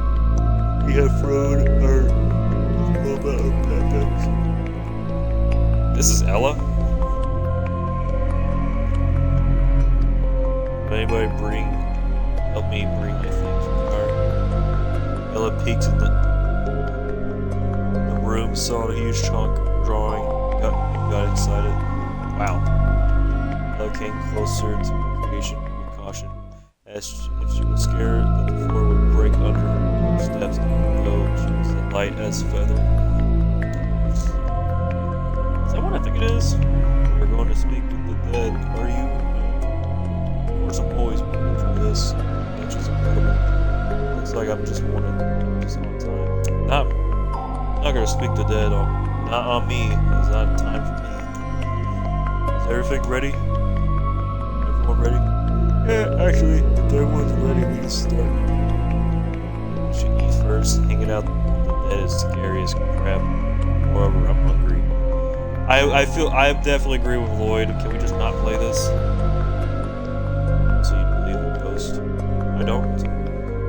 we had thrown our backpacks. This is Ella? Can anybody help me bring my things from the car? Ella peeked in the room, saw a huge chunk drawing, got excited. Wow. Ella came closer to the creation with caution, asked if she was scared that the floor would break under her steps, even though she was as light as a feather. Is that what I think it is? We're going to speak with the dead. Are you? Of course, I'm always wanting to try this. That's just incredible. Looks like I'm just on time. I'm not gonna speak to the dead not on me. It's not time for me. Is everything ready? Everyone ready? Yeah, actually, if everyone's ready, we can start. She eats first. Hanging out the dead is scary as crap. However, I'm hungry. I definitely agree with Lloyd. Can we just not play this? So you believe in ghosts? I don't.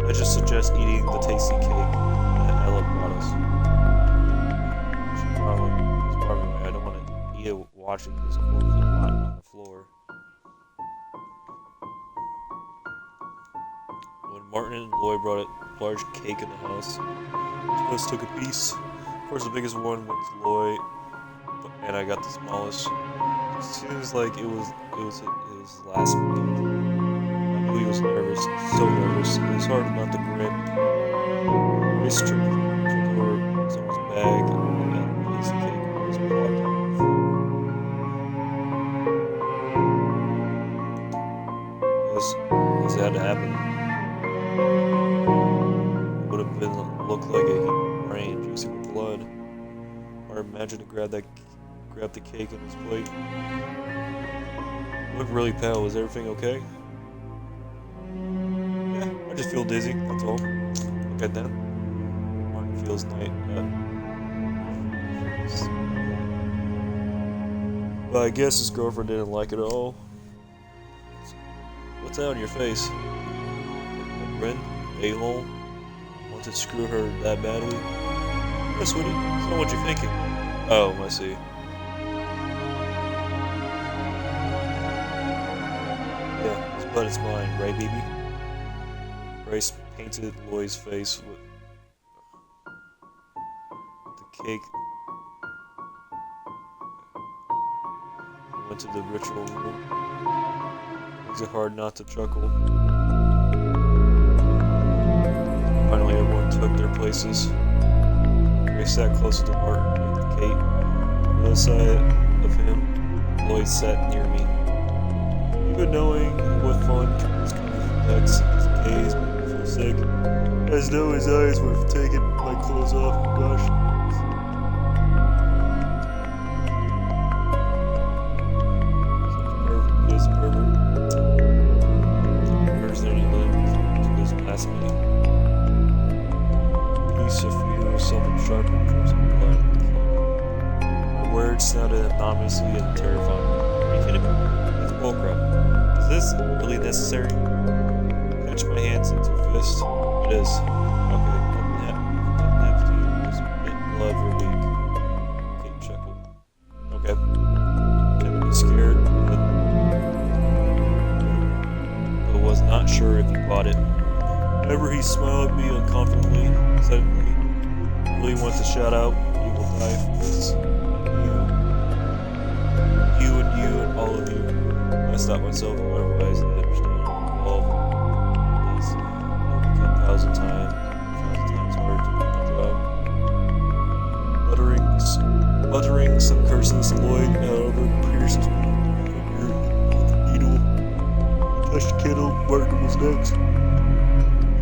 I just suggest eating the tasty cake that Ella brought us. She's probably right. I don't want to eat it watching this corpse rot on the floor. When Martin and Lloyd brought a large cake in the house, each of us took a piece. Of course, the biggest one went to Lloyd, and I got the smallest. It seems like it was his last meal. I knew he was nervous, so nervous. It was hard not to grin. He tripped over someone's bag, and then a piece of cake was plopped off. This had to happen. It would have looked like a heap of rain, juicy with blood. Or imagine to grab the cake on his plate. You look really pale. Is everything okay? Yeah, I just feel dizzy, that's all. Look at that. Martin feels But I guess his girlfriend didn't like it at all. What's that on your face? A grin? A-hole? Want to screw her that badly? Yeah, sweetie. It's not what you're thinking. Oh, I see. Yeah, his blood is mine, right, baby? Grace painted Lloyd's face with the cake. Went to the ritual room. Makes it hard not to chuckle. Finally, everyone took their places. Grace sat closer to Martin with Kate. On the other side of him, Lloyd sat near me. Even knowing what fun was coming from Dex, his gaze made me feel sick. As though his eyes were taking my clothes off. Gosh. He is a pervert. Where's there any limit to his blasphemy? Piece of fear was something sharp and crimson blood. The words sounded ominously and terrifying. Are you kidding me? It's bullcrap. Is this really necessary? Clench my hands into a fist. It is. Okay, nothing happened. Was bit blood for a week. Kate chuckled. Okay. Kept me scared, but was not sure if he bought it. Whenever he smiled at me uncomfortably, suddenly, really wanted to shout out, "You will die for this." You and all of you. I stopped myself, otherwise I understand how involved this. It will become 1,000 times harder to Frank, some curses, Lloyd, however, pierces finger with a needle. Touched the candle, Martin was next.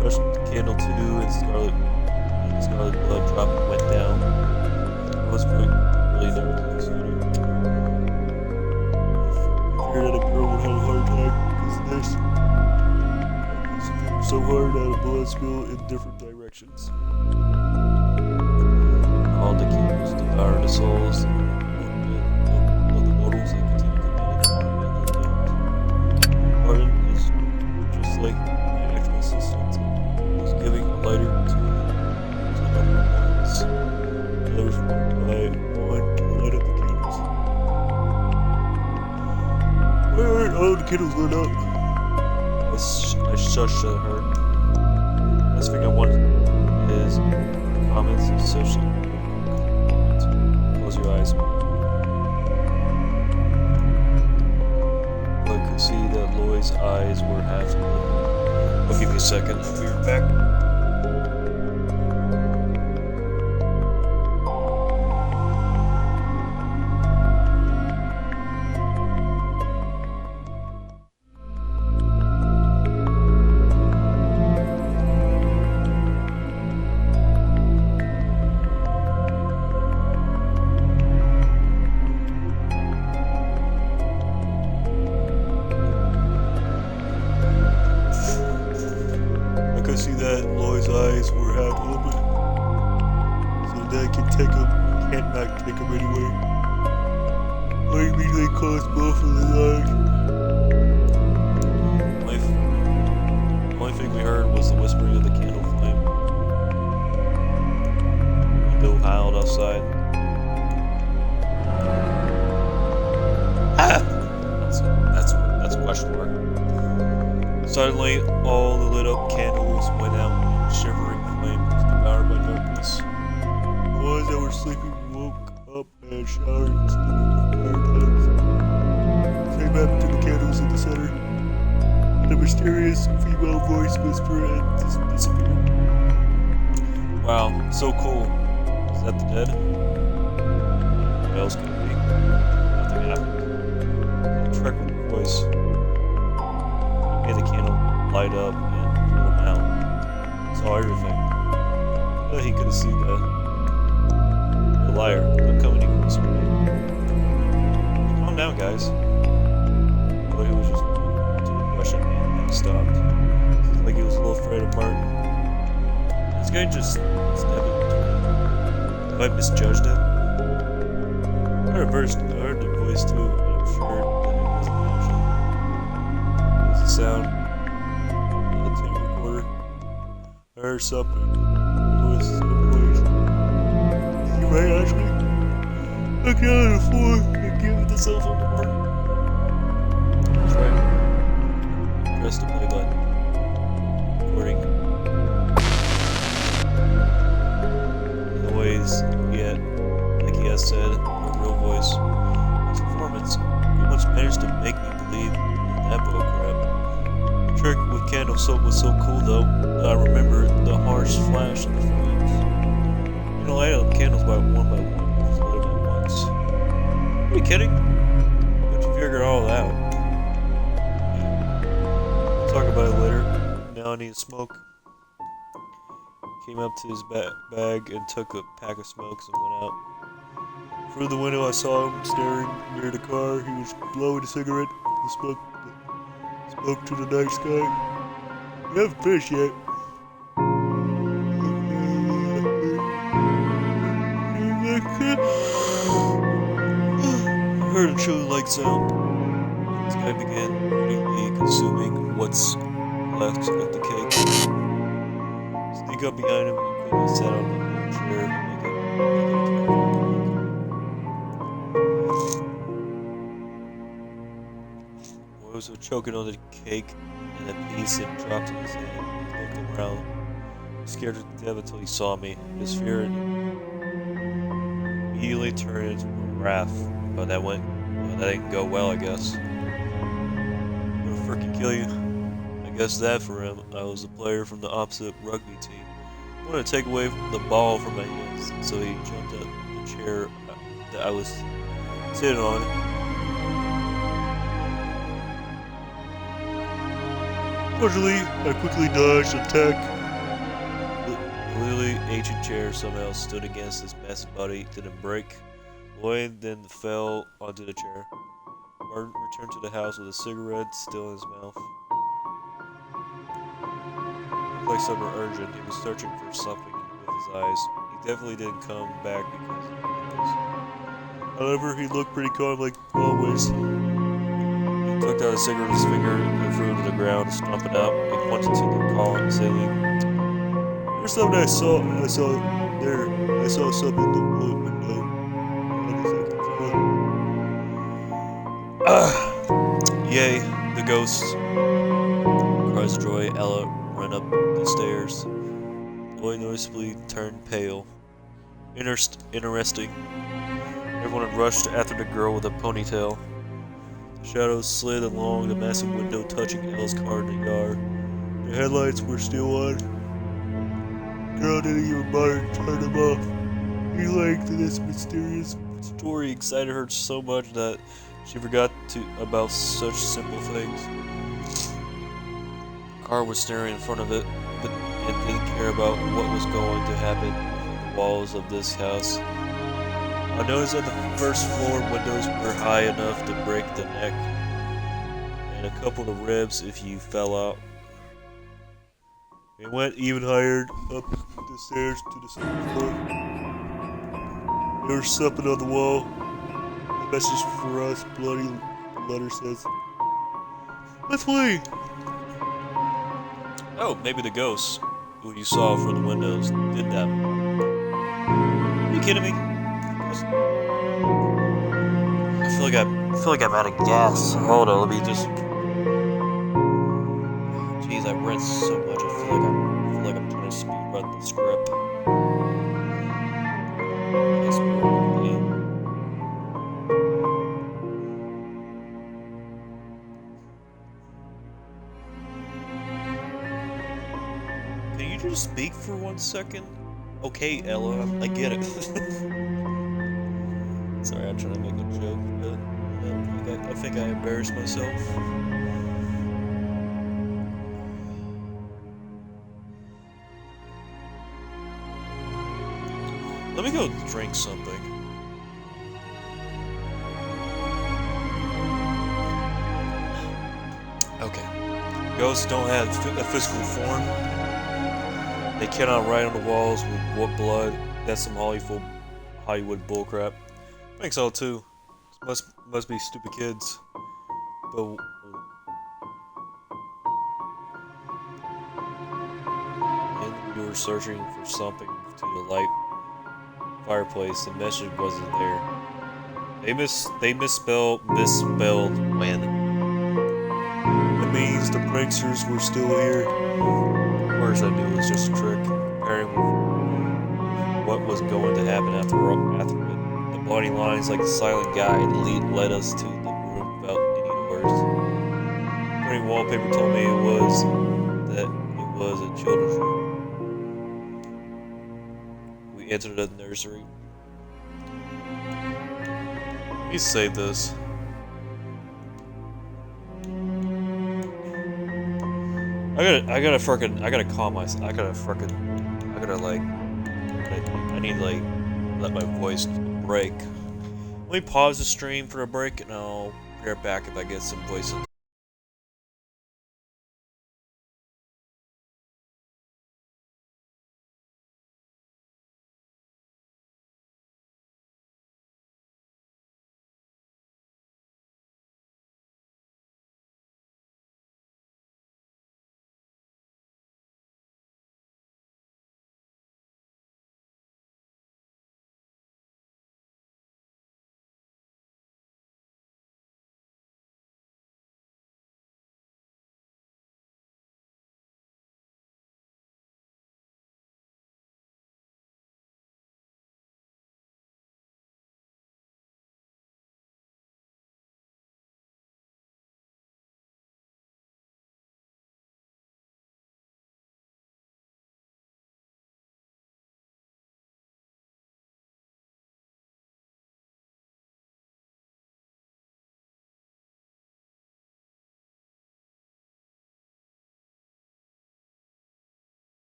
Touched the candle too, and scarlet blood drop went down. I was really nervous. I feared that a girl would have a heart attack because of this. I pushed the finger so hard that a blood spill in different directions. All the candles devoured the souls of the mortals that continue committing harm. Martin is just like my actual assistant. He was giving a lighter to other ones. The others one by one to light up the candles. Where all the candles lit up? I shushed at her. Last thing I wanted is comments of social. Close your eyes. I could see that Lloyd's eyes were half open. I'll give you a second. I'll be right back. I see that Lloyd's eyes were half open, so that can't not take him anyway. I immediately closed both of his eyes. The only thing we heard was the whispering of the candle flame. The window howled outside. That's a question mark. Suddenly, all the lit up candles went out in shivering flames, devoured by darkness. The ones that were sleeping woke up and showered instead of fire tongues. Same happened to the candles in the center. And a mysterious female voice whispered and disappeared. Wow, so cool. Is that the dead? What else could it be? Nothing happened. Trek with the voice. Made the candle light up and pull him out. Saw everything. But he could have seen that. The liar. Don't come any closer to me. Calm down, guys. But he was just to the question and he stopped. Seems like he was a little afraid of Martin. This guy just stabbed him between. Have I misjudged him? I heard the voice too, but I'm sure that it wasn't actually. It was a sound on the tape recorder. I heard something. It was so voice. You right, Ashley? Look down on the floor and give the cell phone to Martin. That's right. Press the play button. Recording. Noise, yet, like he has said, a real voice. His performance pretty much managed to make me believe in that bullcrap. The trick with candle soap was so cool though, that I remember the harsh flash of the flames. You don't light up candles by one, just light them at once. Are you kidding? But you figured all that out. We'll talk about it later. Now I need smoke. Came up to his bag and took a pack of smokes and went out. Through the window I saw him staring near the car. He was blowing a cigarette. The smoke to the night sky. We haven't finished yet. I heard a chilling light sound. This guy began greedily consuming what's left of the cake. Sneak up behind him and quickly sat on the chair and make it Rose was choking on the cake and a piece had dropped in his hand. He looked around, scared to death until he saw me. His fear immediately turned into wrath, but that didn't go well, I guess. I'm gonna frickin' kill you. I guess that for him, I was a player from the opposite rugby team. I wanted to take away the ball from my hands, so he jumped up the chair that I was sitting on. Fortunately, I quickly dodged the attack. The literally ancient chair somehow stood against this massive body, didn't break. Lloyd then fell onto the chair. Martin returned to the house with a cigarette still in his mouth. Looked like something urgent. He was searching for something with his eyes. He definitely didn't come back because of the windows. However, he looked pretty calm like always. He took out a cigarette with his finger and threw it to the ground, stomping out. He pointed to the column ceiling. There's something I saw there. I saw something in the window on the second floor. Yay, the ghost, cries Joy. Ella ran up the stairs. Lloyd noticeably turned pale. Interesting. Everyone had rushed after the girl with a ponytail. The shadows slid along the massive window, touching Ella's car in the yard. The headlights were still on. The girl didn't even bother to turn them off. He liked this mysterious story excited her so much that she forgot about such simple things. The car was staring in front of it, but it didn't care about what was going to happen within the walls of this house. I noticed that the first floor windows were high enough to break the neck, and a couple of the ribs if you fell out. It went even higher up the stairs to the second floor. There was something on the wall. A message for us, bloody. The letter says, "Let's flee." Oh, maybe the ghosts who you saw from the windows did that. Are you kidding me? I feel like I'm out of gas. Hold on, let me just. Jeez, I read so much. I feel like I'm trying to speed run the script. Yes, can you just speak for 1 second? Okay, Ella, I get it. Sorry, I'm trying to make a joke, but I think I embarrassed myself. Let me go drink something. Okay. Ghosts don't have a physical form. They cannot write on the walls with what blood. That's some Hollywood bullcrap. I think so too. Must be stupid kids. But when we were searching for something to the light fireplace, the message wasn't there. They misspelled when. That means the pranksters were still here. Of course I knew it was just a trick, pairing with what was going to happen after it. The body lines like the silent guide led us to the room without any doors. Putting wallpaper told me it was a children's room. We entered the nursery. Let me save this. I gotta calm myself. I need to like let my voice break. Let me pause the stream for a break and I'll be right back if I get some voice.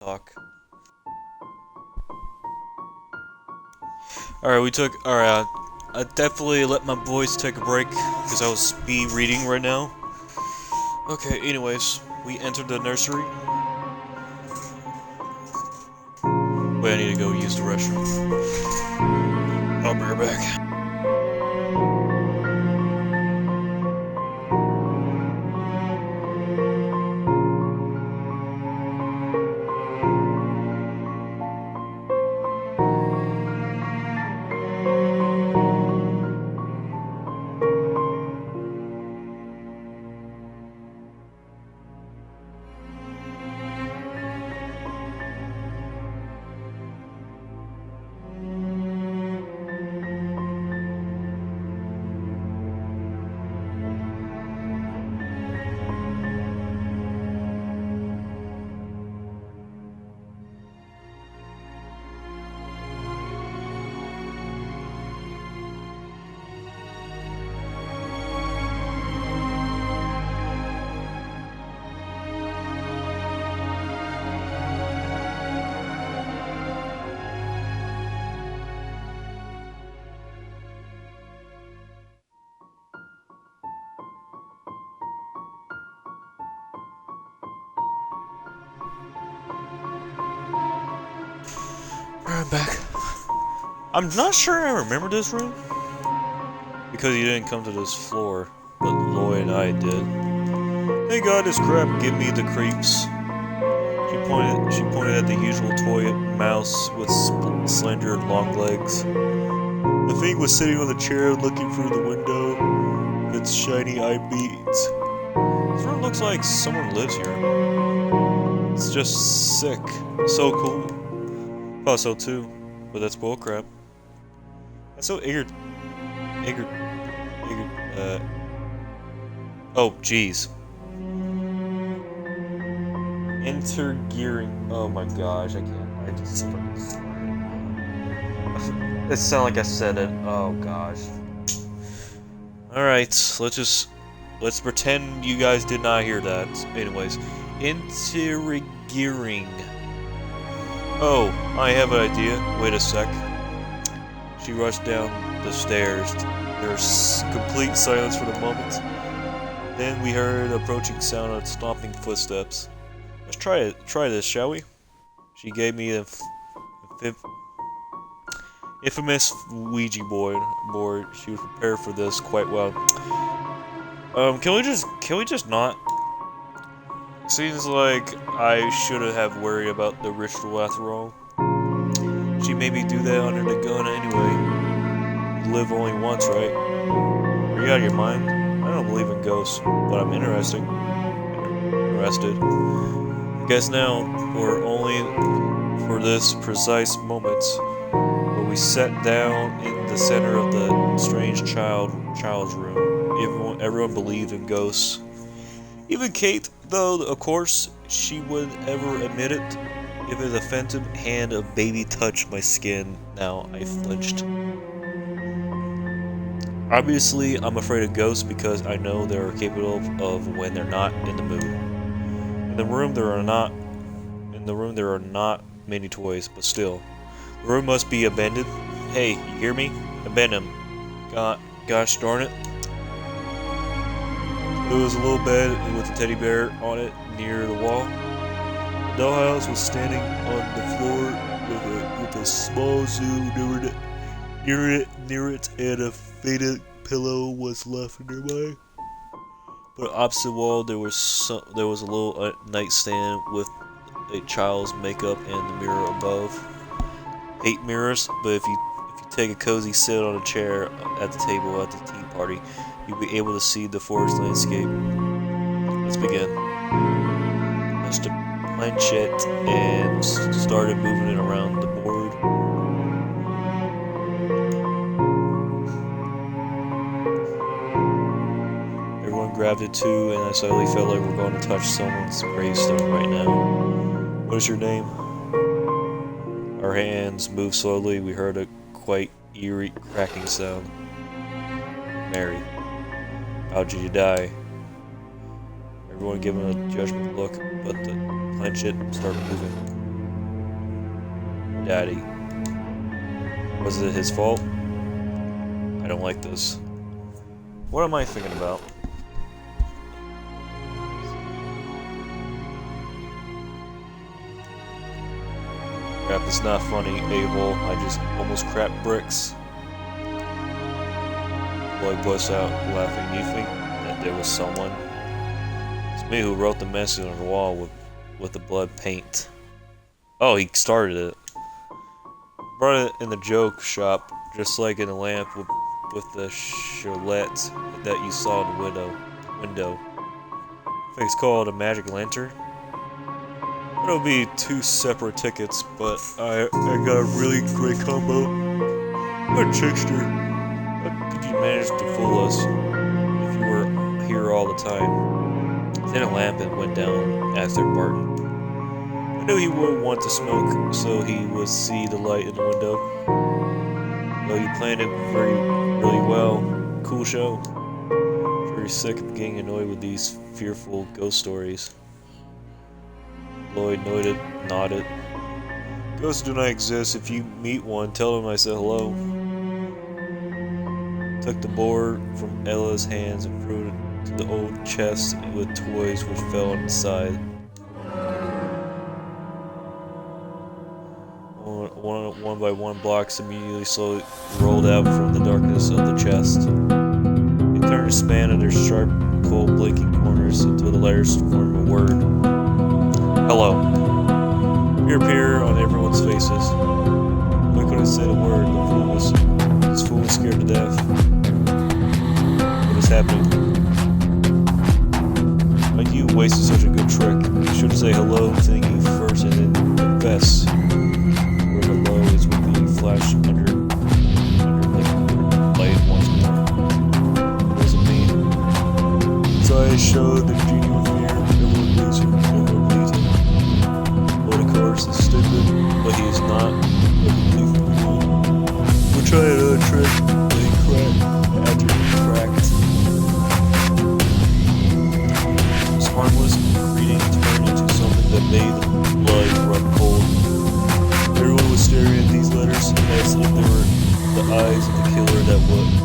talk. Alright, alright, I definitely let my voice take a break, because I was speed reading right now. Okay, anyways, we entered the nursery. Wait, I need to go use the restroom. I'll be right back. I'm back. I'm not sure I remember this room, because you didn't come to this floor, but Lloyd and I did. Hey God, this crap give me the creeps. She pointed at the usual toy mouse with slender long legs. The thing was sitting on the chair looking through the window with its shiny eye beads. This room looks like someone lives here. It's just sick. So cool. Thought so too, but that's bullcrap. That's so oh, jeez. Intergearing. Oh my gosh, I can't. I just fucking swear. It sounded like I said it. Oh gosh. Alright, let's pretend you guys did not hear that. Anyways, intergearing. Oh, I have an idea. Wait a sec. She rushed down the stairs. There's complete silence for the moment. Then we heard approaching sound of stomping footsteps. Let's try this, shall we? She gave me the infamous Ouija board. She was prepared for this quite well. Can we just not? Seems like I should have worried about the ritual after all. She made me do that under the gun anyway. You live only once, right? Are you out of your mind? I don't believe in ghosts, but I'm interested. I guess now, or only for this precise moment, where we sat down in the center of the strange child's room. Everyone believed in ghosts. Even Kate, though, of course, she wouldn't ever admit it. Even the phantom hand of baby touched my skin. Now I flinched. Obviously, I'm afraid of ghosts because I know they're capable of when they're not in the mood. In the room there are not many toys, but still. The room must be abandoned. Hey, you hear me? Abandon him. Gosh darn it. There was a little bed with a teddy bear on it near the wall. The dollhouse was standing on the floor with a small zoo near it, and a faded pillow was left nearby. But opposite wall there was a little nightstand with a child's makeup and the mirror above. Hate mirrors, but if you take a cozy sit on a chair at the table at the tea party, you'll be able to see the forest landscape. Let's begin. Let's clench it and started moving it around the board. Everyone grabbed it too, and I suddenly felt like we're going to touch someone's gravestone right now. What is your name? Our hands moved slowly. We heard a quite eerie cracking sound. Mary. How did you die? Everyone giving a judgment look, but the planchette started moving. Daddy. Was it his fault? I don't like this. What am I thinking about? Crap, it's not funny, a-hole. I just almost crapped bricks. Lloyd busts out laughing. You think that there was someone? It's me who wrote the message on the wall with the blood paint. Oh, he started it. Brought it in the joke shop, just like in the lamp with the chalette that you saw in the window. I think it's called a magic lantern. It'll be 2 separate tickets, but I got a really great combo. What a trickster. How did you manage to fool us if you were here all the time? Then a lamp and went down after Barton. I knew he would want to smoke, so he would see the light in the window. Though you planned it really well. Cool show. Sure, he's sick of getting annoyed with these fearful ghost stories. Lloyd nodded. Ghosts do not exist. If you meet one, tell them I said hello. Took the board from Ella's hands and threw it to the old chest with toys which fell on the side. One by one, blocks immediately slowly rolled out from the darkness of the chest. They turned to span at their sharp, cold, blinking corners until the letters formed a word. Hello. Fear appeared on everyone's faces. I couldn't say a word. This fool was scared to death. What is happening? Why you wasted such a good trick? You should say hello thinking first and then confess. Where hello is with the flash under the light once more. What does it mean? His eyes showed the genuine fear. Everyone believes him. Everyone believes him. Lord, of course, is stupid, but he is not. We'll try another trick. They cracked after he cracked. His harmless greeting turned into something that made the blood run cold. Everyone was staring at these letters as if they were the eyes of the killer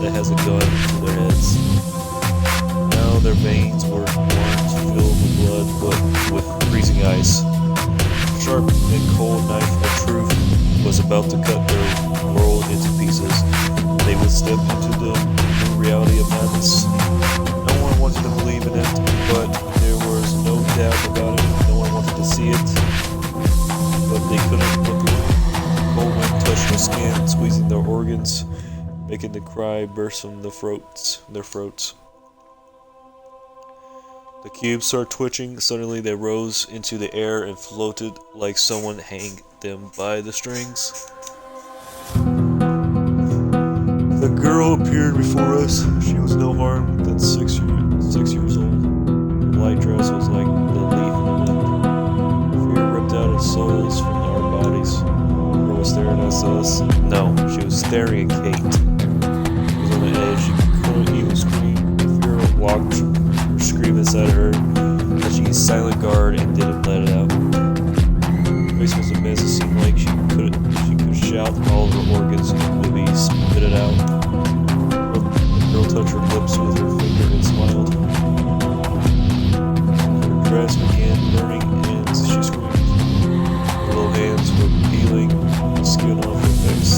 that has a gun to their heads. Now their veins were orange, filled with blood, but with freezing ice. A sharp and cold knife of truth was about to cut their world into pieces. They would step into the new reality of madness. No one wanted to believe in it, but there was no doubt about it. No one wanted to see it, but they couldn't look away. Cold wind touched their skin, squeezing their organs, making the cry burst from their throats. The cubes started twitching. Suddenly they rose into the air and floated like someone hanged them by the strings. The girl appeared before us. She was no harm than 6 years old. Her light dress was like the leaf in the wind. Fear ripped out its souls from our bodies. The girl was staring at us. No, she was staring at Kate. She was on the edge. She couldn't even scream. Fear walked her scream inside her, but she silent guard and didn't let it out. Her face was a mess. It seemed like she could shout all of her organs and maybe spit it out. The girl touched her lips with her finger and smiled. Her dress began burning and she screamed. Her little hands were peeling the skin off her face.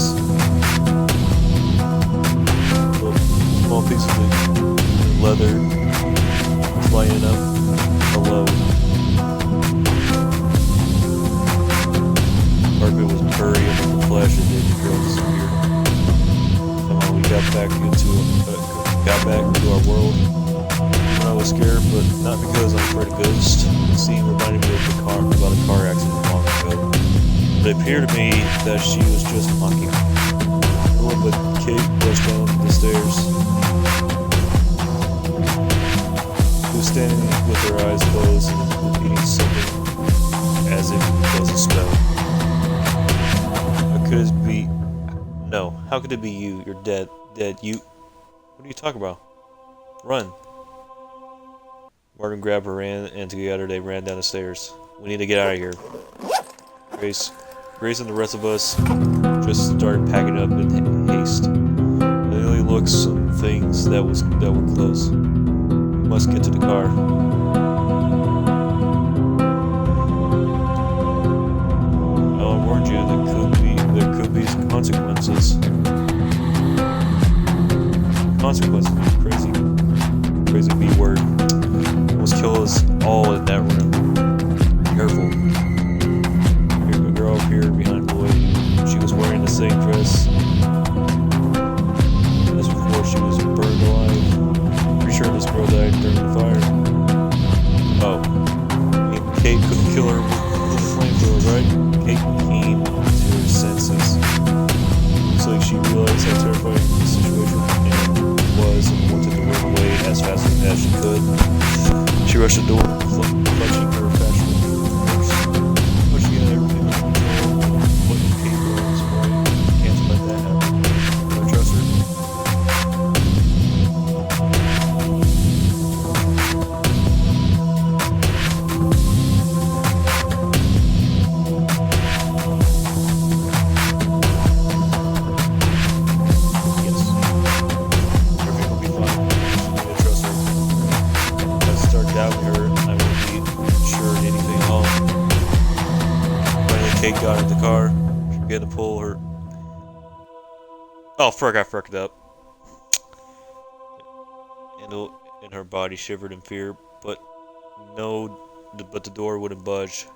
Small pieces of leather flying up. Hello. Carpet was buried in the flesh and then the girl disappeared. Somehow we got back into our world. I was scared, but not because I'm afraid of ghosts. The scene reminded me of about a car accident long ago. But it appeared to me that she was just mocking me. Everyone but Kate rushed down the stairs. She was standing with her eyes closed and repeating something as if it was a spell. How could it be? No, how could it be you? You're dead. You. What are you talking about? Run. Martin grabbed her hand and together they ran down the stairs. We need to get out of here. Grace Grace and the rest of us just started packing up in haste. Lily looked some things that were close. We must get to the car. I warned you there could be consequences. Consequences, crazy B word. Almost kill us all in that room. Be careful. A girl appeared behind Lloyd. She was wearing the same dress as before. She was burned alive. Pretty sure this girl died during the fire. Oh, I mean, Kate couldn't kill her with a flamethrower, right? Kate came to her senses. Looks like she realized how terrifying the situation was and wanted to run away as fast as she could. She rushed the door, clutching her fashionable purse. But she had everything under control. What Kate was right. Can't let that happen. I trust her. Kate got in the car. She began to pull her. Oh, frick! I fucked up. And her body shivered in fear, but the door wouldn't budge.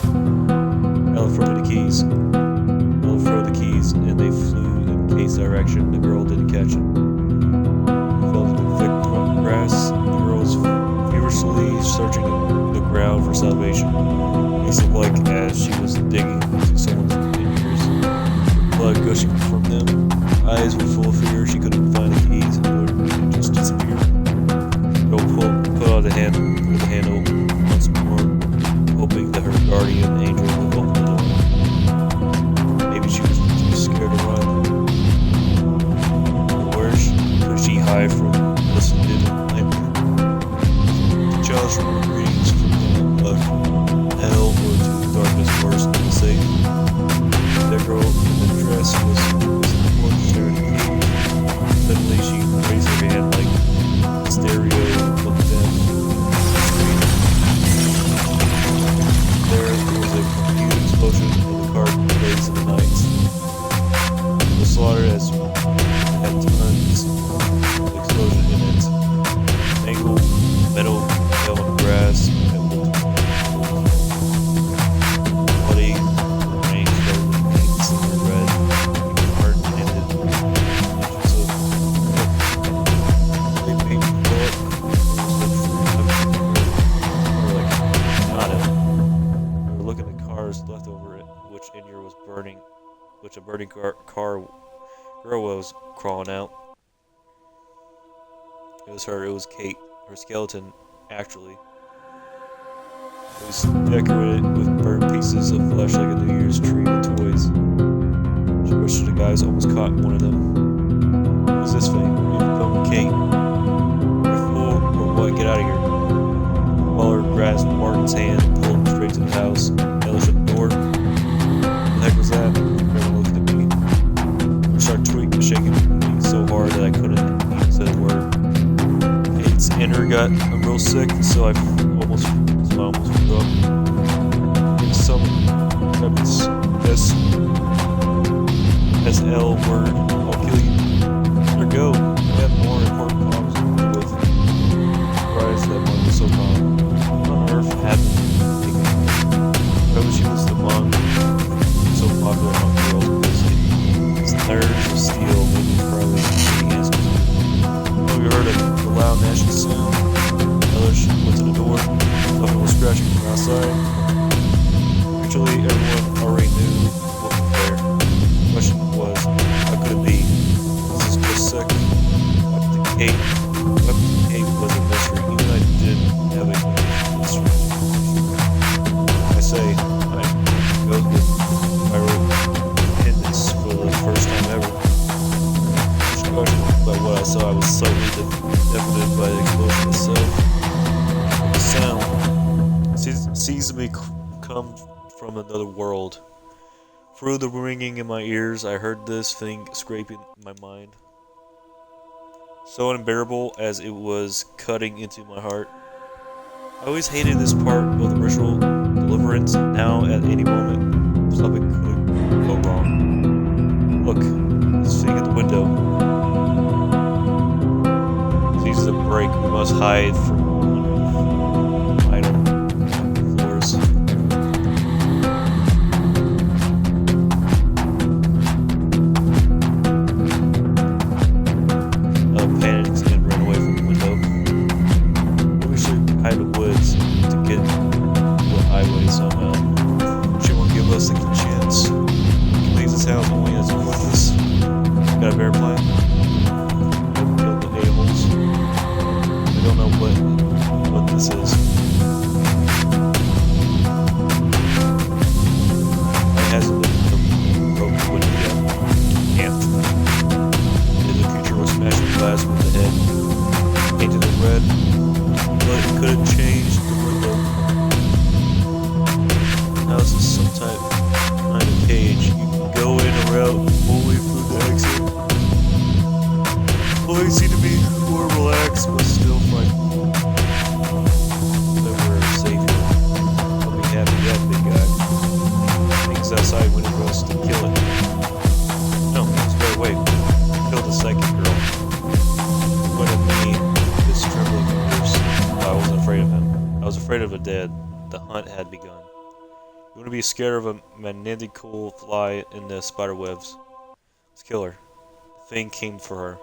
Ella threw the keys. Ella threw the keys, and they flew in Kate's direction. The girl didn't catch it. They fell into the thick grass. The girl was feverishly searching the ground for salvation. It looked like as she was digging into someone's fingers, blood gushing from them. Eyes were full of fear. She couldn't find the keys, and they just disappeared. The girl put out the handle once more, hoping that her guardian angel would open the door. Maybe she was too scared to run. Where could she hide from this nightmare? The child's greetings from the hell or to darkness worse than safe. That girl in the dress was staring at Kate. Suddenly she raised her hand like a stereo of death. There was a huge explosion in the car blazed in the night. The slaughter had tons of explosion in it. Mangled metal fell on the grass. Left over it, which Inger was burning, which a burning car girl was crawling out. It was her. It was Kate. Her skeleton, actually. It was decorated with burnt pieces of flesh like a New Year's tree with toys. She rushed to the guys, almost caught one of them. What is this thing? You've become Kate. You're a fool, or what? Get out of here. Waller grasped Martin's hand and pulled him straight to the house. Ella shut the door. What the heck was that? Everyone looked at me. I started tweaking, shaking me so hard that I couldn't even say a word. Kate's inner got real sick, so I almost threw up. It's some S.L. word. I'll kill you. Let her go. I have more important problems to deal with. Surprised that one was so calm. What on earth happened? Probably she was the one so popular among girls because his nerves of steel made me probably the answers. Oh, you heard a loud gnashing sound. Elish went to the door. Nothing was scratching from outside. Actually, everyone already knew what was there. The question was, how could it be? Was this just sick? What Kate was a mystery. Even I didn't have a mystery. I say, I go with pyrokinesis for the first time ever. Just questioned by what I saw, I was slightly deafened by the explosion itself. The sound sees me come from another world. Through the ringing in my ears, I heard this thing scraping my mind. So unbearable as it was cutting into my heart. I always hated this part of the ritual deliverance. Now, at any moment, something could go wrong. Look, this thing at the window. Sees the break. We must hide from idle floors. Panicked and ran away from the window. We should hide the woods to get to a highway somehow. She won't give us a chance. She leaves this house only as a witness. Got a better plan? Kill the a-holes. We don't know what this is. It hasn't been broken window yet. Can't. The creature was smashing glass with the head, painted it red, but it couldn't change the window. Now this is some kind of cage. You can go in or out only through the exit. Well, they seem to be more relaxed, but still frightful. But we're safe here. I'll be happy that big guy. Things outside when it goes to kill it. No, it's better wait. Kill the second girl. What of me, this trembling fingers. I wasn't afraid of him. I was afraid of the dead. The hunt had begun. You want to be scared of a magnifical fly in the spider webs. Let's kill her. The thing came for her.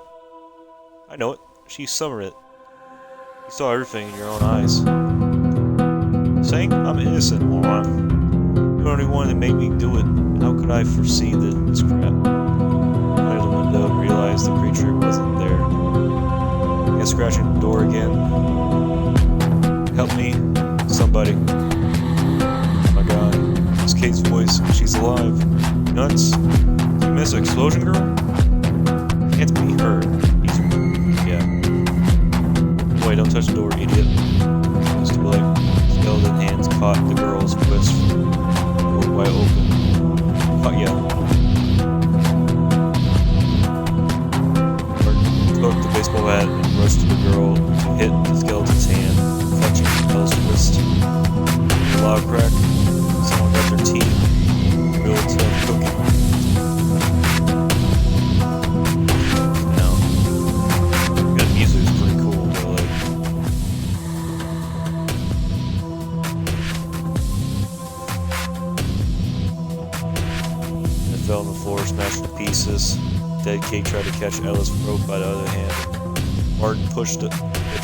I know it. She summoned it. You saw everything in your own eyes. Saying I'm innocent, moron. You're the only one that made me do it. How could I foresee this crap? Out of the window, realized the creature wasn't there. I scratching the door again. Help me, somebody. Oh my god, it's Kate's voice. She's alive. Nuts. Did you miss an explosion, girl? Can't be her. Yeah. Wait, don't touch the door, idiot. It was too late. Skeleton hands caught the girl's wrist. Door wide open. Oh yeah. Took the baseball bat and rushed to the girl to hit the skeleton's hand, clutching the girl's wrist. A loud crack. Someone got their teeth. Real tough cookie. Now, the music is pretty cool, but like. It fell on the floor, smashed to pieces. Dead Kate tried to catch Ella's throat by the other hand. Martin pushed the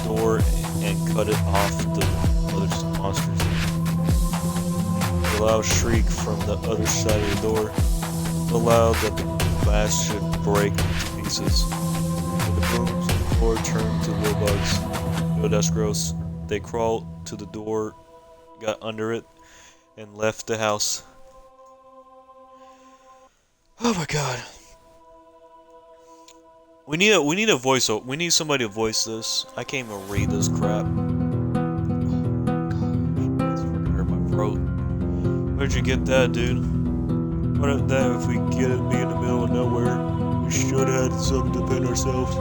door and cut it off the other monsters. A loud shriek from the other side of the door allowed that the glass should break to pieces. And the brooms on the floor turned to little bugs. Oh, that's gross. They crawled to the door, got under it, and left the house. Oh my god. We need a voice. We need somebody to voice this. I can't even read this crap. Oh gosh, it's freaking hurt my throat. Where'd you get that, dude? What if that if we get it be in the middle of nowhere? We should have had something to defend ourselves.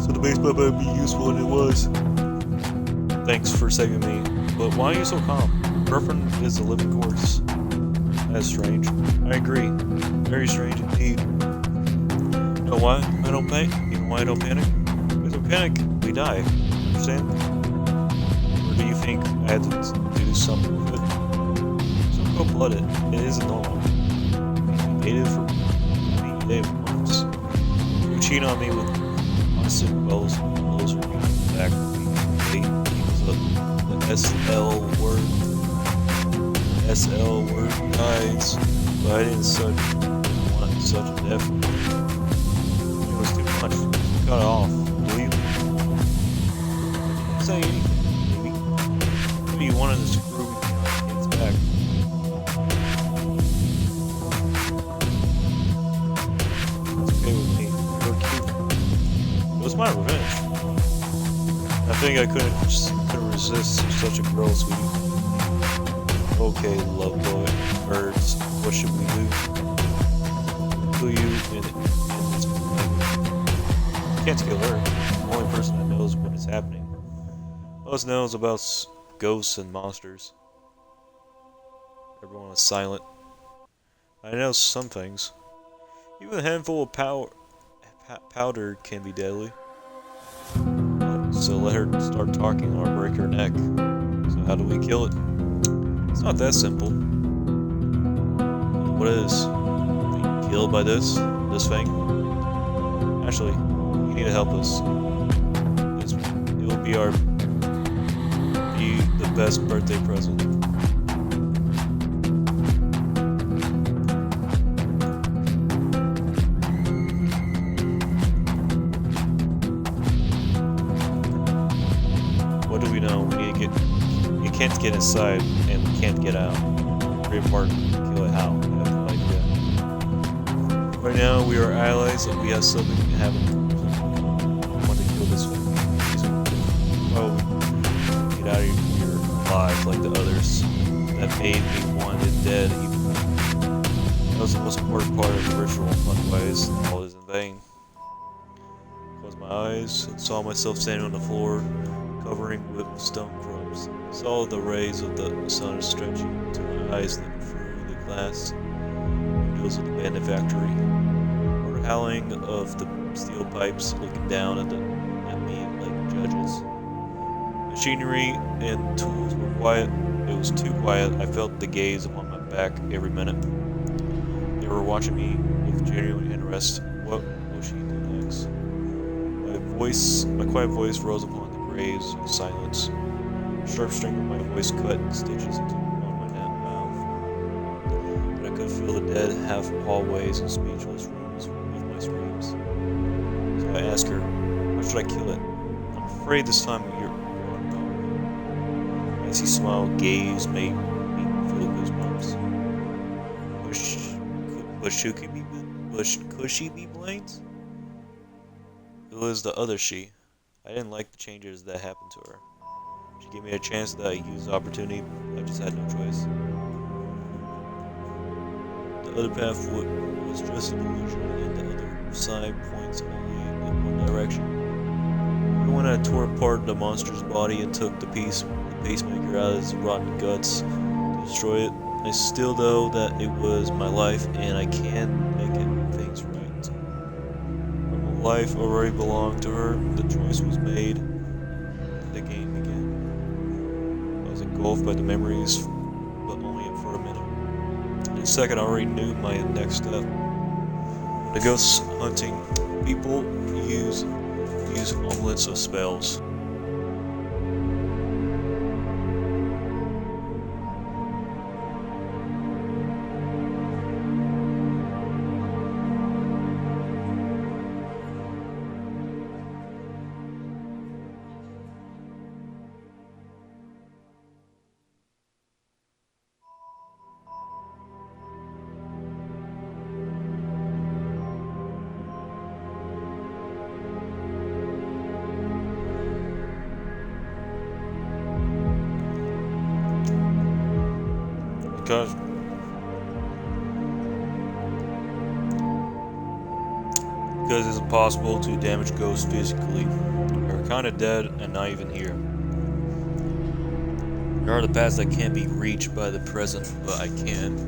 So the baseball bat would be useful, and it was. Thanks for saving me. But why are you so calm? Girlfriend is a living corpse. That's strange. I agree. Very strange indeed. You know why I don't panic? You know why I don't panic? If I panic, we die. Understand? Or do you think I had to do something with it? So cold-blooded. It isn't normal. You dated for months. You cheat on me with constant wells. Those are back. He was the SL word. SL word, guys. But I didn't want such a death. It was too much. Cut it off. Will you? Didn't say anything, maybe. Maybe you wanted to screw me behind Kate's back. It's okay with me. You're cute. It was my revenge. I think I couldn't resist such a girl, sweetie. Okay, love boy. Birds, what should we do? Kill you in this can't kill her. I'm the only person that knows what is happening. Most knows about ghosts and monsters. Everyone is silent. I know some things. Even a handful of powder can be deadly. So let her start talking or break her neck. So how do we kill it? It's not that simple. What is? Being killed by this thing? Actually, you need to help us. It will be the best birthday present. What do we know? We need to get. We can't get inside, and we can't get out. Very important. Kill it how? I have no idea. Right now, we are allies, and we have something we haven't. I want to kill this one. Oh, get out of here alive like the others. That made me want it dead. That was the most important part of the ritual. Otherwise, all is in vain. Closed my eyes and saw myself standing on the floor, covering with stone crumbs. Saw the rays of the sun stretching to my eyes through the glass windows of the bandit factory. Or howling of the steel pipes looking down at me like judges. Machinery and tools were quiet. It was too quiet. I felt the gaze upon my back every minute. They were watching me with genuine interest. What will she do next? My quiet voice rose upon the graves of silence. A sharp string of my voice cut stitches into my mouth. But I could feel the dead half hallways and speechless rooms with my screams. So I asked her, how should I kill it? I'm afraid this time you're on icy smile, gaze made me feel goosebumps. Could she be blamed? It was the other she. I didn't like the changes that happened to her. She gave me a chance that I used the opportunity. I just had no choice. The other path was just an illusion, and the other side points only in one direction. When I tore apart the monster's body and took the pacemaker out of his rotten guts to destroy it, I still know that it was my life, and I can make things right. Life already belonged to her. The choice was made. The game began. I was engulfed by the memories, but only for a minute. In a second, I already knew my next step. The ghosts hunting people use amulets of spells. Because it's impossible to damage ghosts physically. They're kinda dead and not even here. There are the paths that can't be reached by the present, but I can.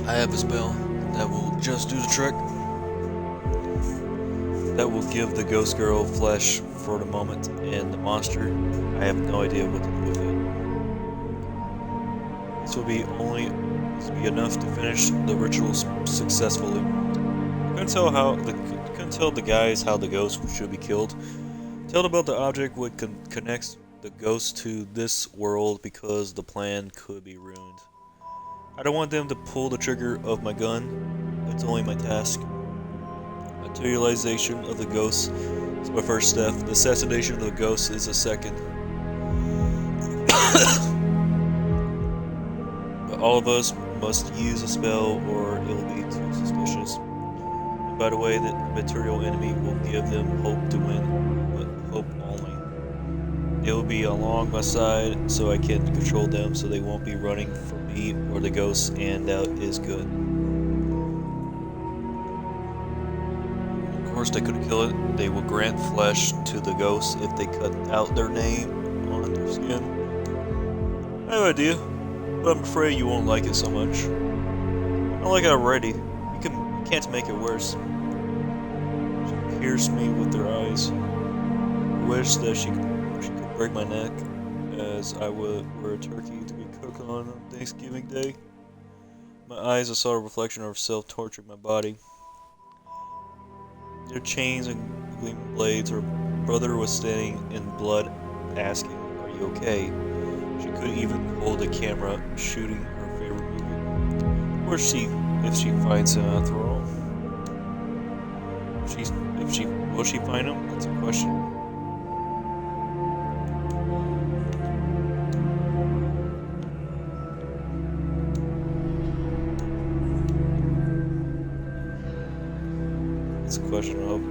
I have a spell that will just do the trick. That will give the ghost girl flesh for the moment, and the monster, I have no idea what to do with it. This will be enough to finish the ritual successfully. Couldn't tell the guys how the ghost should be killed. Tell them about the object would connect the ghost to this world because the plan could be ruined. I don't want them to pull the trigger of my gun. It's only my task. Materialization of the ghost is my first step. The assassination of the ghost is a second. But all of us must use a spell or it will be too suspicious. And by the way, the material enemy will give them hope to win, but hope only. They will be along my side so I can control them so they won't be running from me or the ghosts, and that is good. Of course, they could kill it. They will grant flesh to the ghosts if they cut out their name on their skin. I have an idea, but I'm afraid you won't like it so much. I like it already. You can't make it worse. She pierced me with their eyes. I wish that she could break my neck, as I were a turkey to be cooked on Thanksgiving Day. My eyes saw a reflection of herself torturing my body. Their chains and gleaming blades. Her brother was standing in blood, asking, "Are you okay?" She could even hold a camera, shooting her favorite movie. Or if she finds him after all. Will she find him? That's a question. It's a question. I hope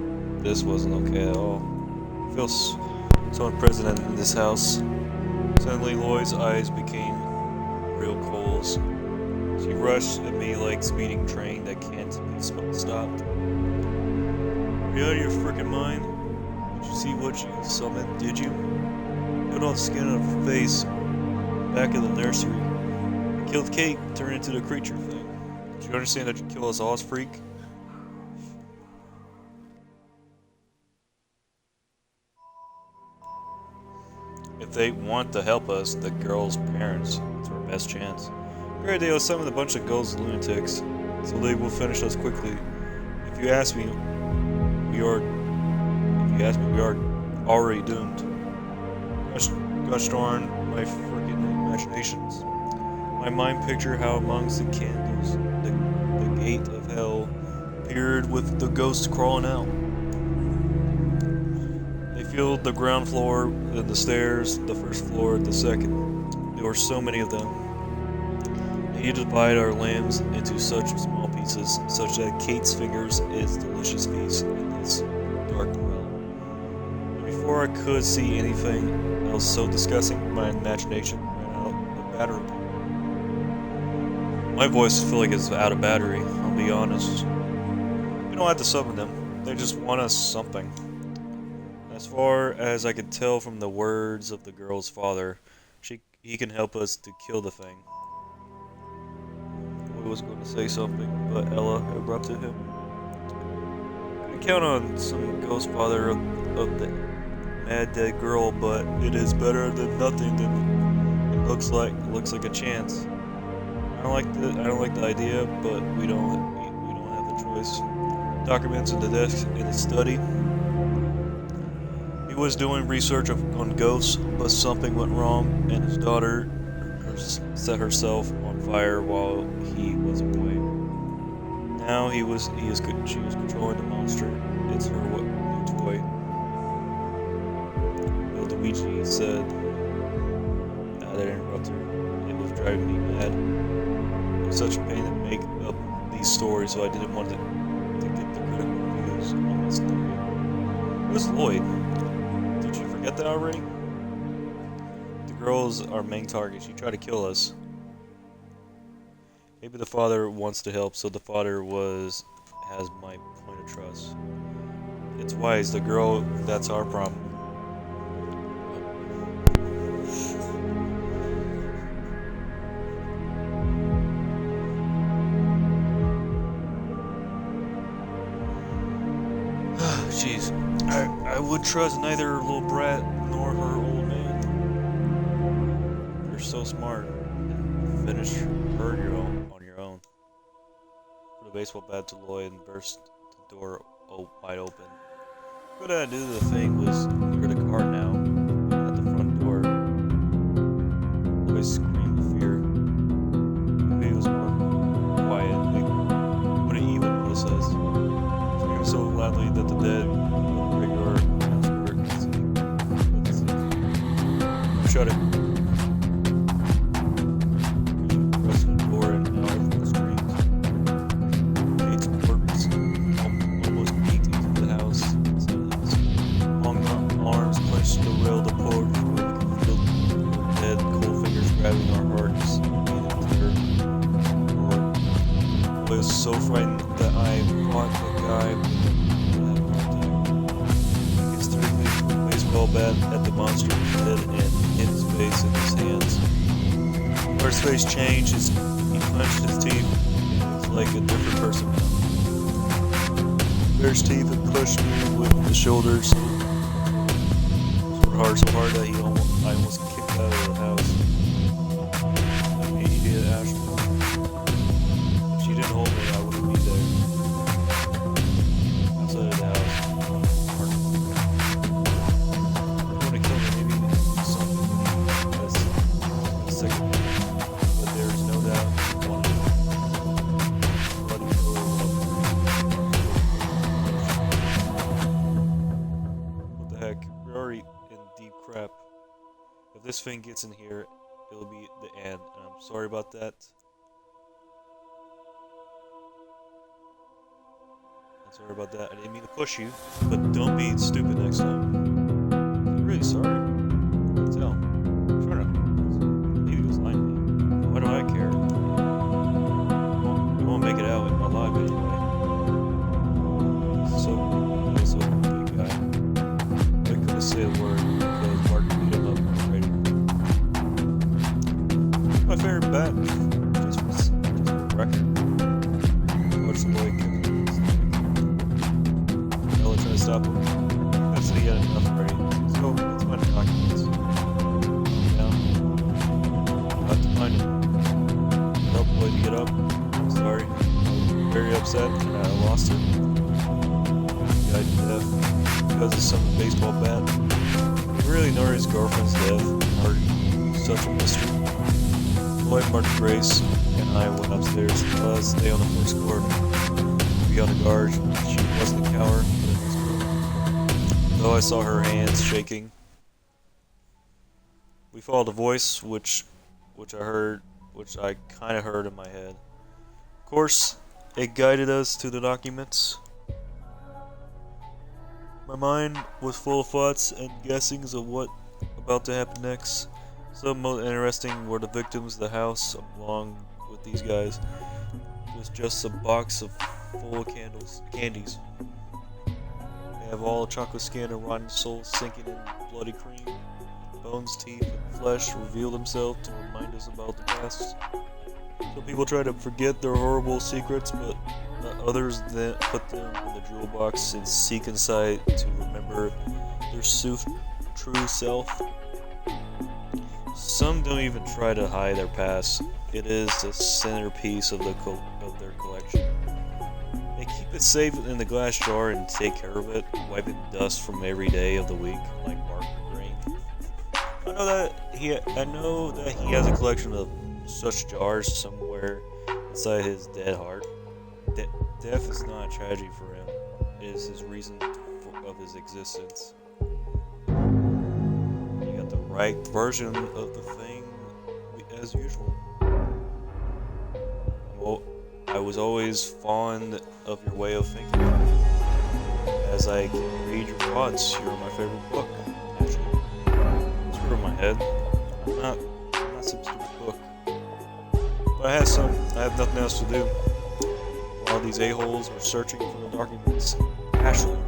this wasn't okay at all. I feel so unpresent in this house. Suddenly, Lloyd's eyes became real coals. She rushed at me like a speeding train that can't be stopped. Are you out of your frickin' mind? Did you see what you summoned, did you? Cut off skin on her face, back in the nursery. You killed Kate, turned into the creature thing. Do you understand that you kill us all, freak? If they want to help us, the girl's parents, it's our best chance. Great, they will summon a bunch of ghost lunatics, so they will finish us quickly. If you ask me, we are already doomed. Gosh darn my freaking imaginations. My mind pictured how amongst the candles, the gate of hell appeared with the ghosts crawling out. They filled the ground floor, then the stairs, the first floor, the second. There were so many of them. They divide our limbs into such small pieces, such that Kate's fingers is delicious piece in this dark realm. And before I could see anything else so disgusting, my imagination ran out of battery. My voice feels like it's out of battery, I'll be honest. We don't have to summon them, they just want us something. As far as I could tell from the words of the girl's father, he can help us to kill the thing. He was going to say something, but Ella interrupted him. I count on some ghost father of the mad dead girl, but it is better than nothing. It looks like a chance. I don't like the idea, but we don't have the choice. Documents in the desk in the study. He was doing research on ghosts, but something went wrong, and his daughter set herself on fire while he was away. Now she was controlling the monster. It's her new toy. Luigi said. That interrupted her. It was driving me mad. It was such a pain to make up these stories, so I didn't want to get the critical reviews on my story. Who's Lloyd? Did you forget that already? The girl's our main target. She tried to kill us. Maybe the father wants to help, so the father has my point of trust. It's wise. The girl, that's our problem. Jeez. I would trust neither her little brat nor her old man. You're so smart. Finish her on your own. Put a baseball bat to Lloyd and burst the door wide open. What I do? The thing was near the car now, at the front door. Lloyd screamed with fear. Maybe it was more quiet. Like, what it even notice us. Screamed so loudly that the dead regular shut it. Pressed the door and now everyone screamed. Kate's corpse almost beat into the house. Long arms clenched the rail of the porch. baseball bat at the monster's head and hit his face in his hands. Bart's face changed, he clenched his teeth, and he was like a different person now. Bear's teeth had pushed me with the shoulders so hard that I almost kicked out of the house. He did Ashley. If she didn't hold me, I wouldn't be there. Outside of the house. I want to kill me, maybe something as a second. But there's no doubt he wanted bloody What the heck? We're already in deep crap. If this thing gets in here, it'll be the end, and I'm sorry about that. Sorry about that. I didn't mean to push you, but don't be stupid next time. I'm really sorry. I can tell. I'm trying to. Maybe he was lying to me. Why do I care? I won't make it out in my life anyway. He's a big guy. I couldn't say a word because Mark beat him up already. My favorite bat. Just for record. Watch the boy kick him. I'll try to stop him. That's the end enough already. So let's find the documents. Now, I'll have to find him. Help the boy to get up. I'm sorry. I'm very upset that I lost him. He died to death because of some baseball bat. He really know his girlfriend's death. Or such a mystery. Boy, Martin Grace and I went upstairs to stay on the first floor. Be on the guard. She wasn't a coward. Though I saw her hands shaking. We followed a voice, which I kind of heard in my head. Of course, it guided us to the documents. My mind was full of thoughts and guessings of what about to happen next. Some most interesting were the victims, the house, along with these guys. It was just a box full of candies. They have all chocolate skin and rotten souls sinking in bloody cream. Bones, teeth, and flesh reveal themselves to remind us about the past. Some people try to forget their horrible secrets, but others then put them in the jewel box and seek inside to remember their true self. Some don't even try to hide their past. It is the centerpiece of their collection. They keep it safe in the glass jar and take care of it, wiping dust from every day of the week, like Mark Green. I know that he has a collection of such jars somewhere inside his dead heart. Death is not a tragedy for him; it is his reason of his existence. You got the right version of the thing, as usual. I was always fond of your way of thinking. As I can read your thoughts, you're my favorite book. Actually, it's over my head. I'm not some stupid book. But I have nothing else to do. While these a-holes are searching for the documents. Ashley.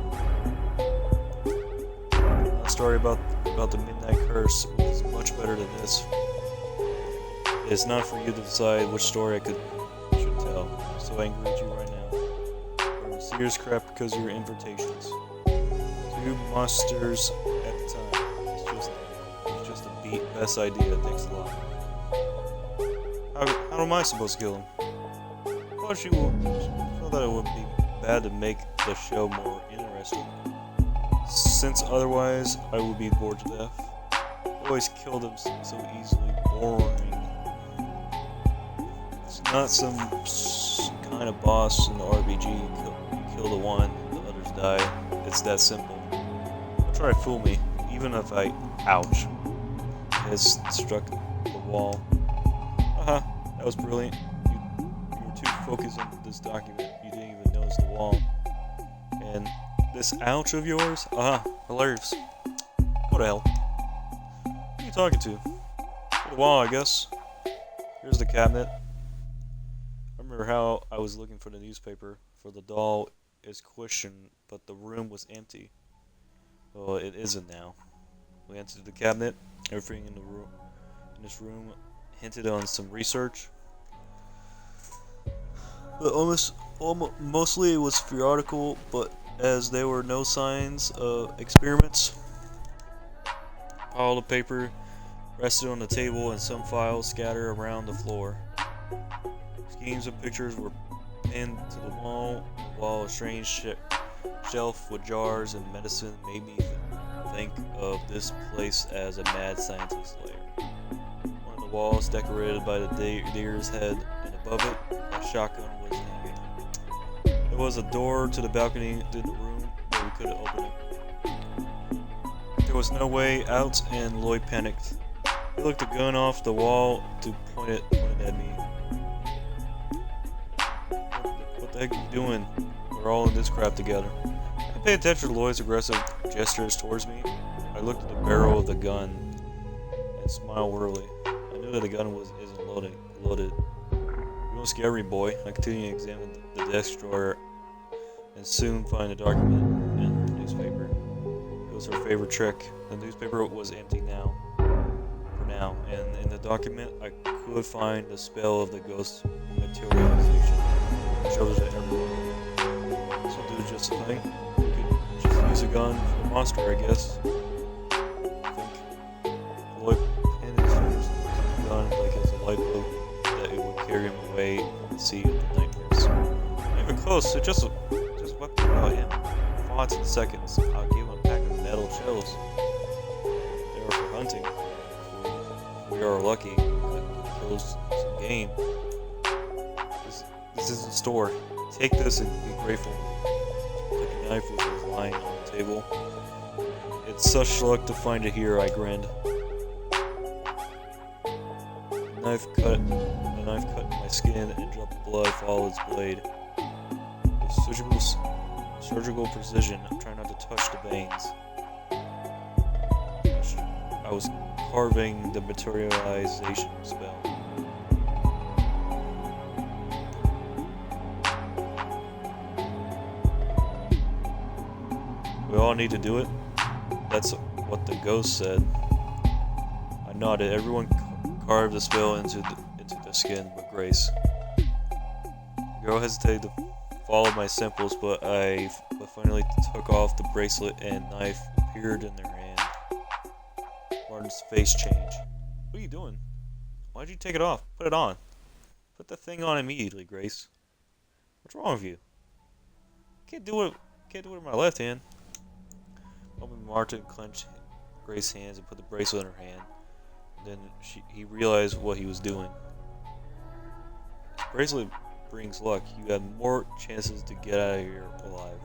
That story about the Midnight Curse was much better than this. It's not for you to decide which story I should tell. I'm so angry at you right now. I'm serious crap because of your invitations. 2 monsters at the time. It's just a best idea. Thanks a lot. How am I supposed to kill him? I thought it would be bad to make the show more interesting. Since otherwise I would be bored to death. I always kill them so easily. Boring. It's not some kind of boss in the RPG. You kill the one, the others die. It's that simple. Don't try to fool me, even if I ouch. It struck the wall. That was brilliant. You were too focused on this document. You didn't even notice the wall. And this ouch of yours? Hilarious. Go to hell. Who are you talking to? To the wall, I guess. Here's the cabinet. I remember how I was looking for the newspaper for the doll is cushioned, but the room was empty. Well, it isn't now. We entered the cabinet. Everything in this room hinted on some research, but mostly it was theoretical. But as there were no signs of experiments, a pile of paper rested on the table, and some files scattered around the floor. Schemes of pictures were pinned to the wall, while a strange shelf with jars and medicine made me think of this place as a mad scientist's lair. One of the walls decorated by the deer's head, and above it, a shotgun was hanging. There was a door to the balcony in the room, but we couldn't open it. There was no way out, and Lloyd panicked. He looked the gun off the wall to point it at me. What the heck are you doing? We're all in this crap together. I paid attention to Lloyd's aggressive gestures towards me. I looked at the barrel of the gun and smiled wearily. I knew that the gun isn't loaded. You won't scare me, boy. I continued to examine the desk drawer and soon find a document and a newspaper. It was her favorite trick. The newspaper was empty now. And in the document I could find the spell of the ghost materialization. It shows it everywhere. This will do just the thing. You could just use a gun for a monster, I guess. I think Lloyd pinned his fingers to the gun like it's a lifeboat that it would carry him away on the sea of the nightmares. Not even close, it just wept about him. Thoughts in seconds. I'll give him a pack of metal shells. They were for hunting. We are lucky to kill some game. This is a store. Take this and be grateful. Took a knife which was lying on the table. It's such luck to find it here, I grinned. The knife cut my skin and dropped blood followed its blade. With surgical precision, I'm trying not to touch the veins. I was carving the materialization spell. We all need to do it? That's what the ghost said. I nodded. Everyone carved the spell into the skin with grace. The girl hesitated to follow my simples, but finally took off the bracelet and knife appeared in their hand. Martin's face changed. What are you doing? Why'd you take it off? Put it on. Put the thing on immediately, Grace. What's wrong with you? Can't do it with my left hand. Martin clenched Grace's hands and put the bracelet in her hand. Then he realized what he was doing. This bracelet brings luck. You have more chances to get out of here alive.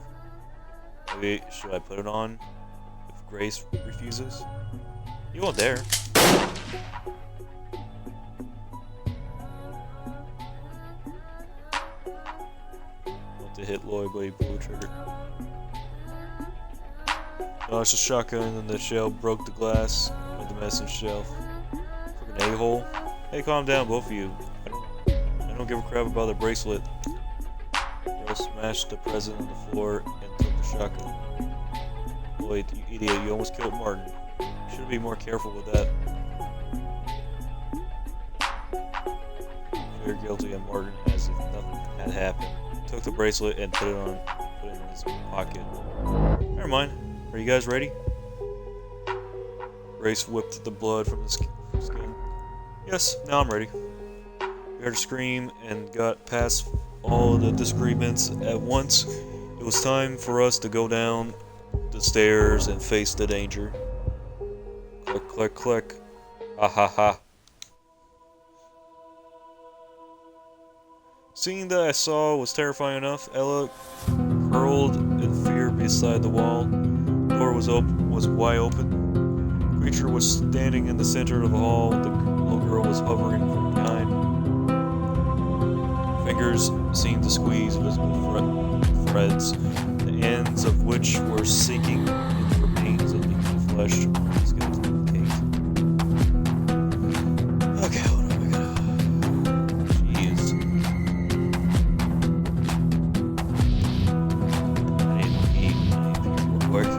Maybe should I put it on if Grace refuses? You won't dare. Want to hit Lloyd, but he pulled the trigger. Launched a shotgun and the shell broke the glass of the medicine shelf. Fucking a-hole. Hey, calm down, both of you. I don't give a crap about the bracelet. Earl smashed the present on the floor and took the shotgun. Lloyd, you idiot, you almost killed Martin. You should be more careful with that. Very guilty on Martin as if nothing had happened. Took the bracelet and put it in his pocket. Never mind. Are you guys ready? Grace whipped the blood from the skin. Yes, now I'm ready. We heard a scream and got past all the disagreements at once. It was time for us to go down the stairs and face the danger. Click, click, click. Ha ha ha. Seeing that I saw was terrifying enough, Ella curled in fear beside the wall. The door was wide open. The creature was standing in the center of the hall. The little girl was hovering from behind. Fingers seemed to squeeze visible threads, the ends of which were sinking into her veins and leaking flesh from the skeleton cake. Okay, hold on, we gotta... Jeez. I need to pee real quick.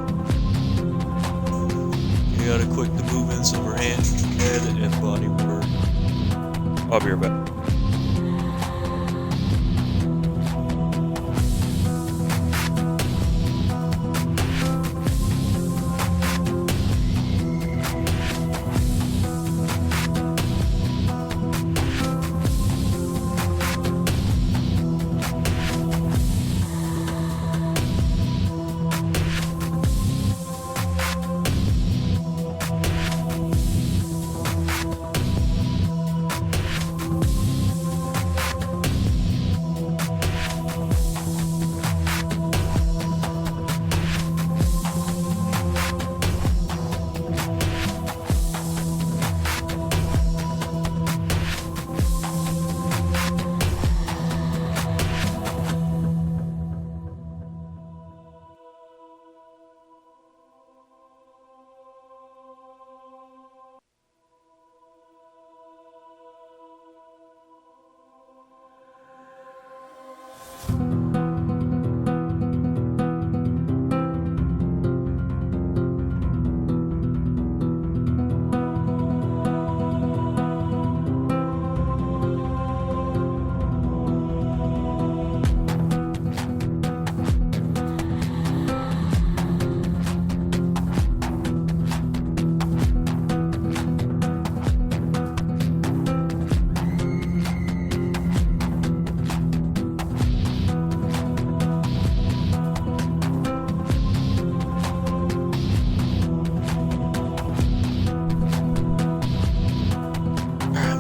You gotta quick the movements of her hand, head, and body were. I'll be right back.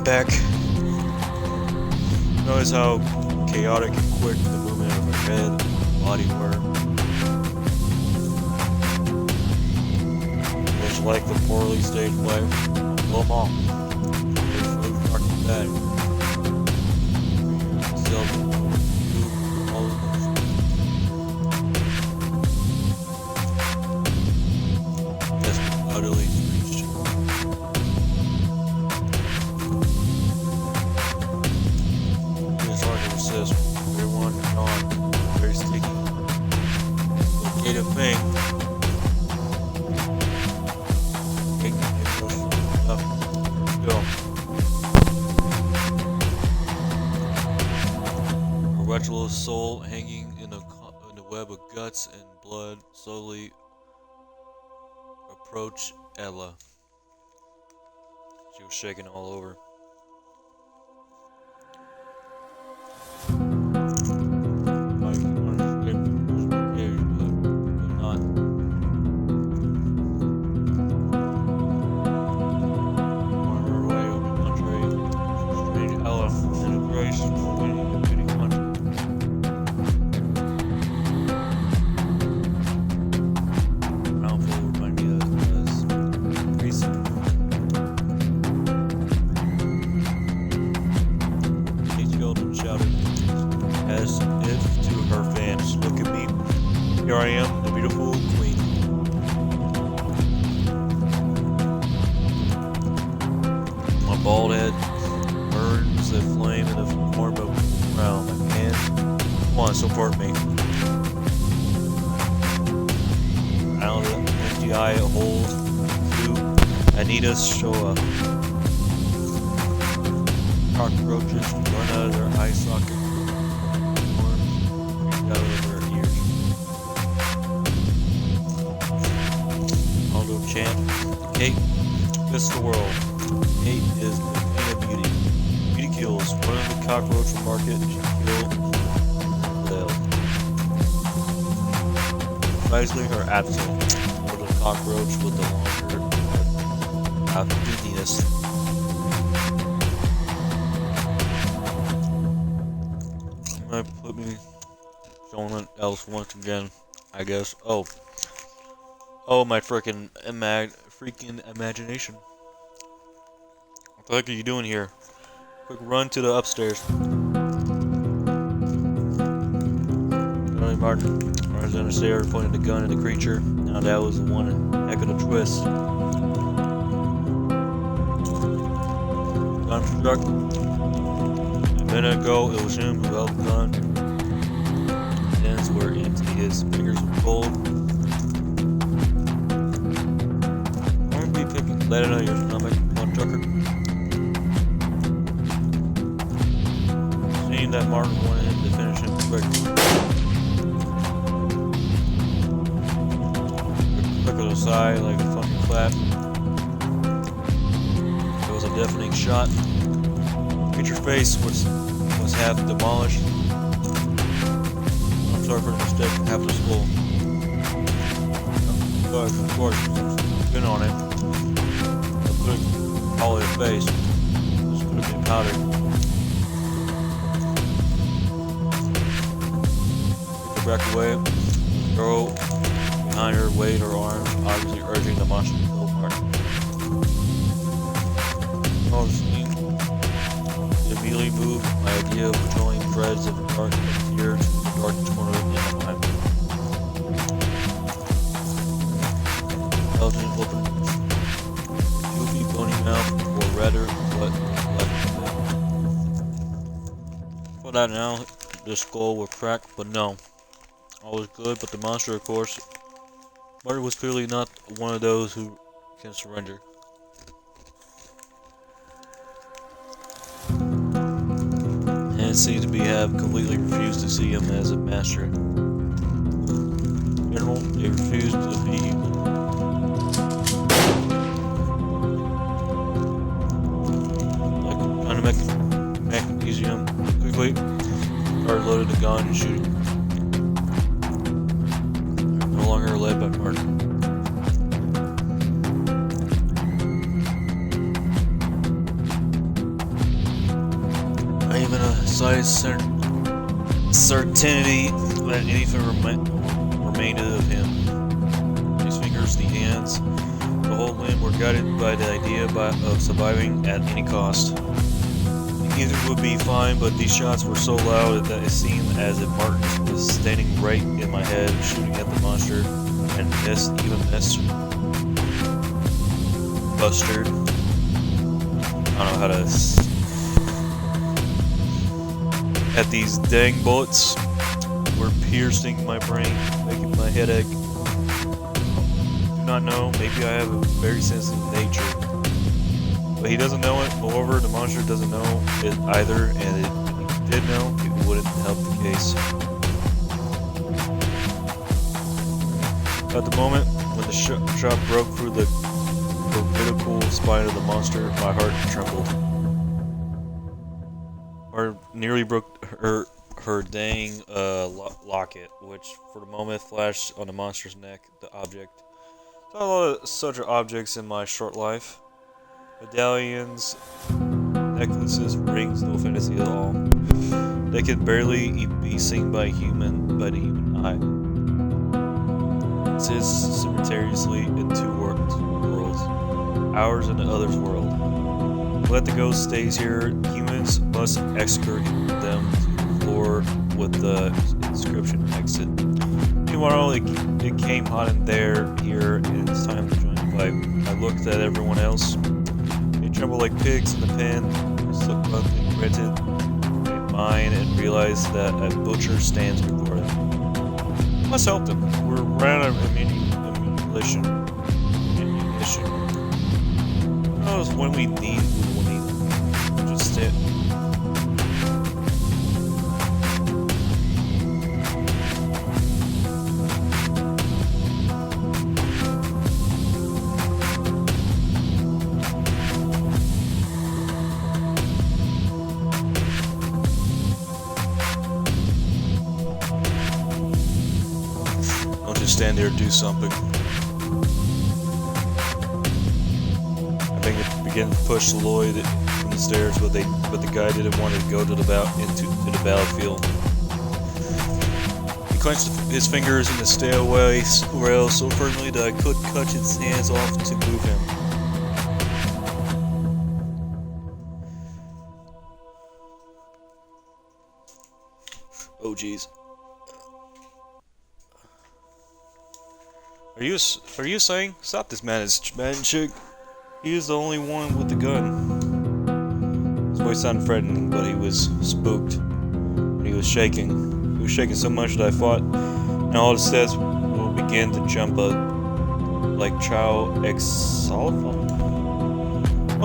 Back. Notice how chaotic and quick the movement of her head and body were. Much like the poorly staged play, Little Mom. Back. Just utterly screeched. Everyone gone. Very sticky. Located thing. Let's go. A wretched soul hanging in a web of guts and blood slowly approached Ella. She was shaking all over. Here I am, the beautiful queen. My bald head burns a flame in the form of a crown. My hand, come on, support me. Out of the empty eye hole to Anita's show up. Cockroaches run out of their eye socket. Worms out of their ears. Chant. Kate, this is the world. Kate is the queen of beauty. Beauty kills. One of the cockroach market, she killed Lil. Precisely her absence. Or the cockroach with the longer happiness. I'm gonna put me someone else once again, I guess. Oh, my freaking imagination. What the heck are you doing here? Quick run to the upstairs. Johnny Martin runs down the stairs, pointing the gun at the creature. Now that was the one heck of a twist. Gun struck. A minute ago, it was him who held the gun. His hands were empty, his fingers were cold. let it out of your stomach, Bloodsucker. Seeing that Martin wanted him to finish him quick. Quick on the side like a fucking clap. It was a deafening shot. Creature's face was half demolished. I'm sorry for the mistake, half the skull. Of course, spin on it. I couldn't call it a face. This could have been powdered. She backed away. The girl behind her waved her arms, obviously urging the monster to kill Martin. Oh, immediately moved my idea of patrolling threads of dark appeared to the darkest corner in my mind. Belgian opened goofy bony mouth or rather what left of it. For that now, the skull would crack, but no. All was good, but the monster, of course. Martin was clearly not one of those who can surrender. And it seemed to have completely refused to see him as a master. In general, they refused to be human. Like on a magnesium, quickly, started loaded the gun and shooting. No longer led by Martin. Even a slight certainty that anything remained of him. His fingers, the hands, the whole limb were guided by the idea of surviving at any cost. Either would be fine, but these shots were so loud that it seemed as if Martin was standing right in my head, shooting at the monster, and missed. Bustered. I don't know how to. At these dang bullets were piercing my brain, making my head ache. Do not know, maybe I have a very sensitive nature. But he doesn't know it, moreover the monster doesn't know it either, and if he did know, it wouldn't help the case. At the moment, when the shot broke through the vertical spine of the monster, my heart trembled. Or nearly broke her dang locket, which for the moment flashed on the monster's neck. The object. Saw a lot of such objects in my short life. Medallions, necklaces, rings, no fantasy at all. They could barely be seen by the human eye. It sits simultaneously in two worlds, ours and the other's world. Let the ghost stays here. Humans must escort them to the floor with the inscription exit. Meanwhile, it came hot in there, here, and it's time to join the fight. I looked at everyone else. They trembled like pigs in the pen, subsequently granted mine, and realized that a butcher stands before them. I must help them. We're running out of ammunition. Who knows when we will need them. Just it. Don't just stand there and do something. I think it began to push Lloyd from the stairs, but the guy didn't want to go to the battlefield. He clenched his fingers in the stairway rail so firmly that I couldn't cut his hands off to move him. Oh jeez. Are you saying? Stop this man, chick. He is the only one with the gun. His voice sounded threatening, but he was spooked. And he was shaking. He was shaking so much that I thought, and all the steps will begin to jump up like child exalfa.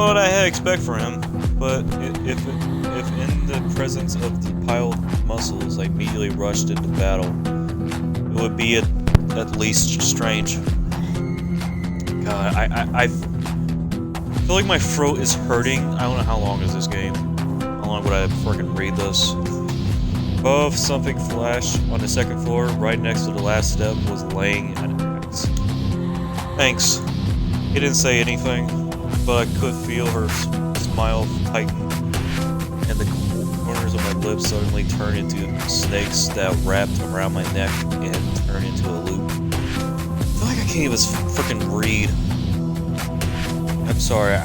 what I had expect for him, but if in the presence of the piled muscles I immediately rushed into battle, it would be at least strange. God, I feel like my throat is hurting. I don't know how long is this game. How long would I freaking read this? Above, something flashed on the second floor, right next to the last step, was laying an axe. Thanks. He didn't say anything, but I could feel her smile tighten, and the corners of my lips suddenly turned into snakes that wrapped around my neck and turned into a loop. I feel like I can't even freaking read. I'm sorry,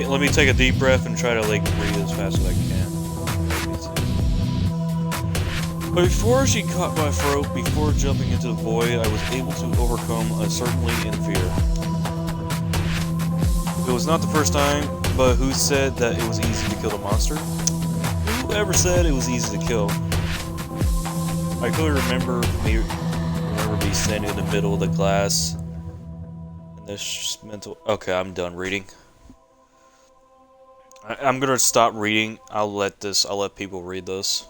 let me take a deep breath and try to like read as fast as I can. But before she caught my throat, before jumping into the void, I was able to overcome a certainty and fear. It was not the first time, but who said that it was easy to kill the monster? Whoever said it was easy to kill? I clearly remember me standing in the middle of the glass. And this mental. Okay, I'm done reading. I'm gonna stop reading. I'll let people read this.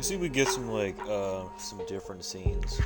see if we get some like some different scenes.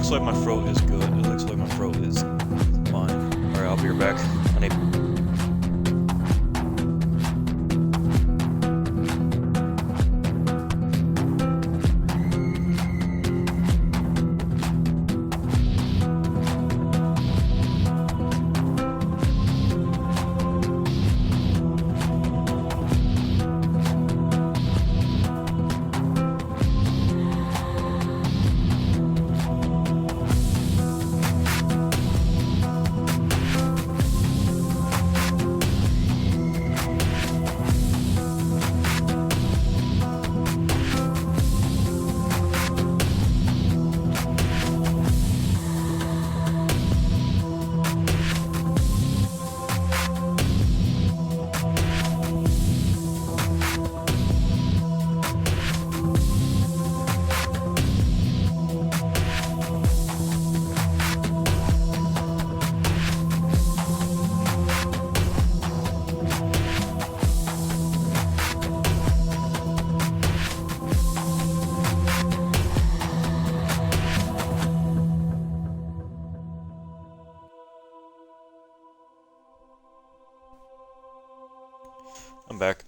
looks like my throat is good. It looks like my throat is fine. Alright, I'll be right back. I need... I'm back.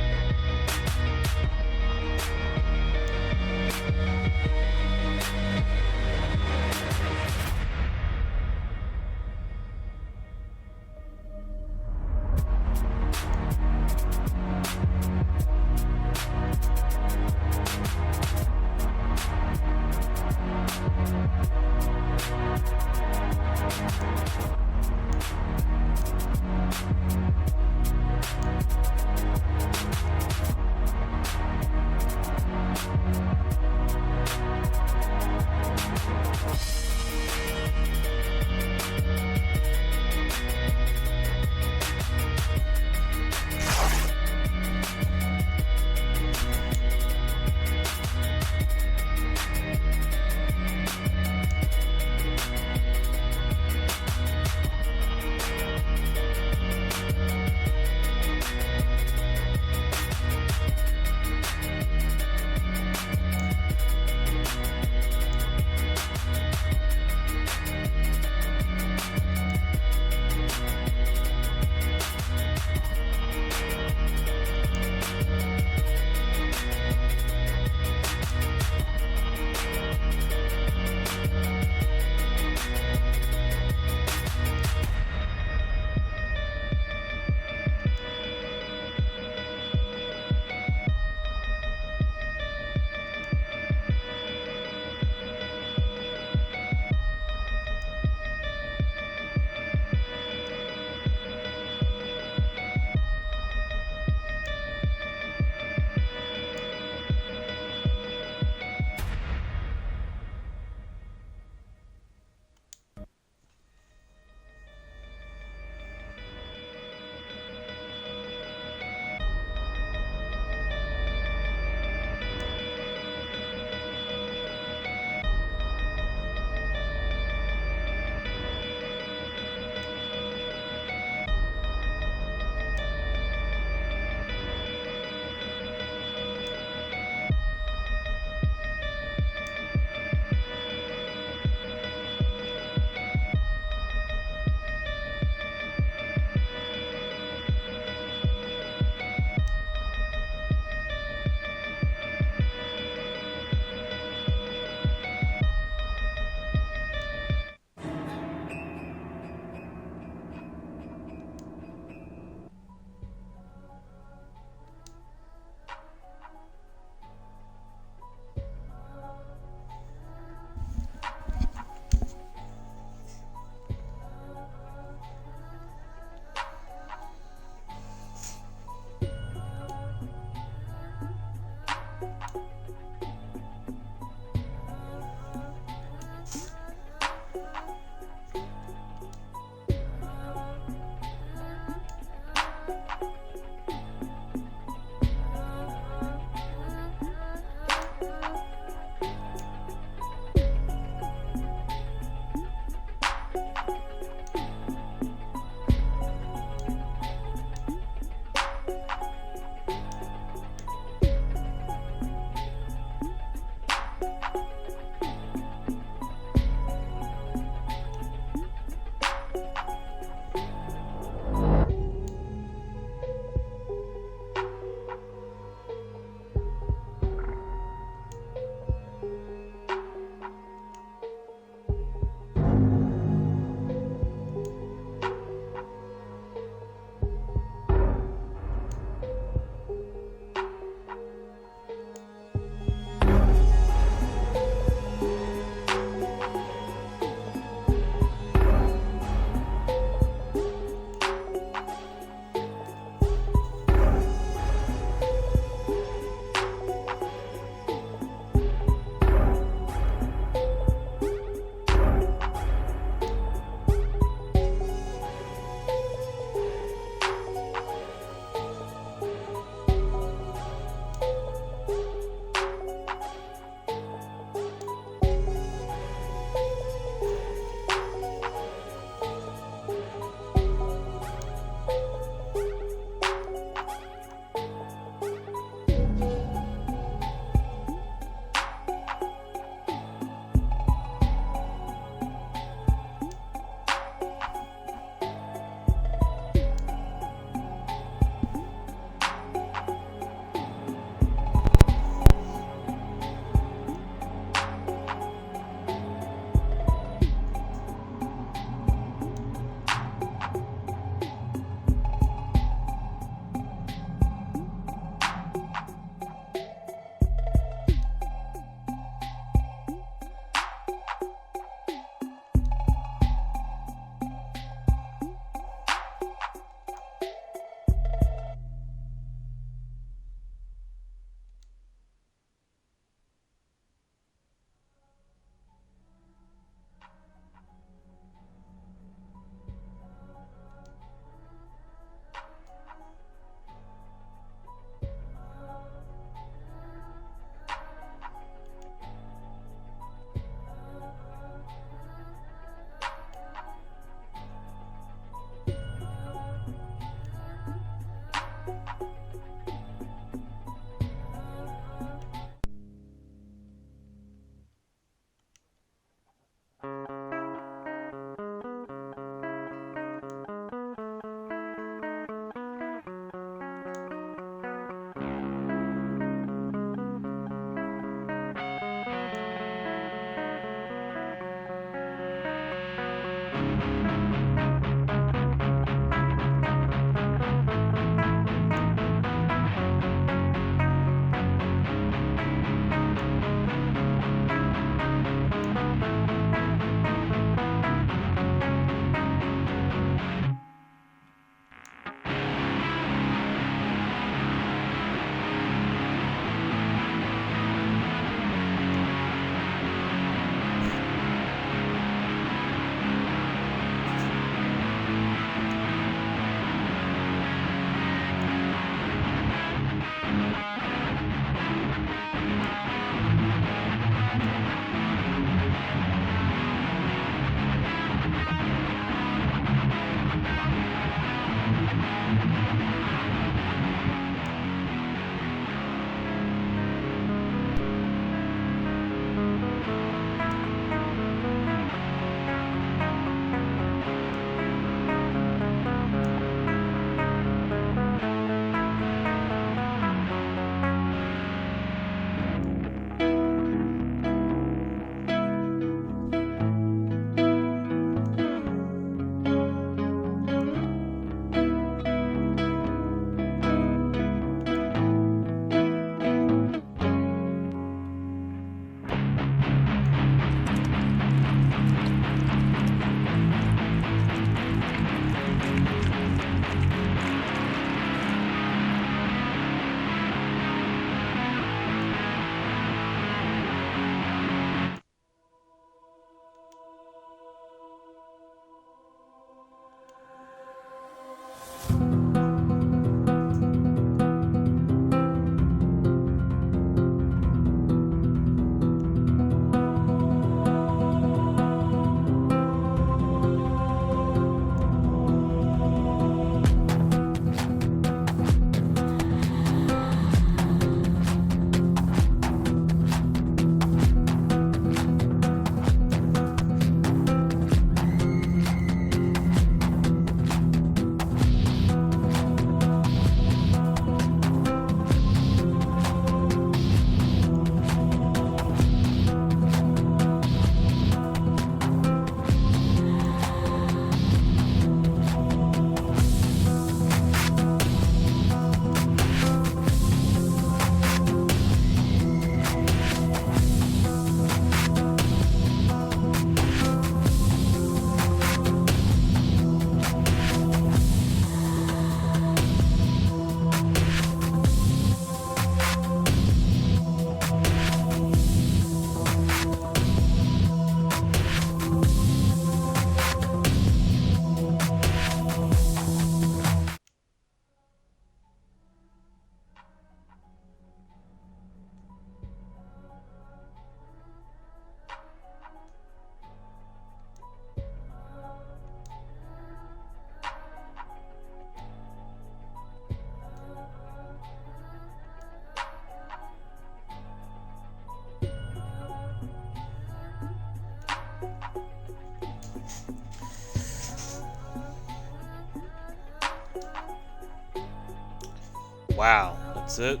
Wow, that's it?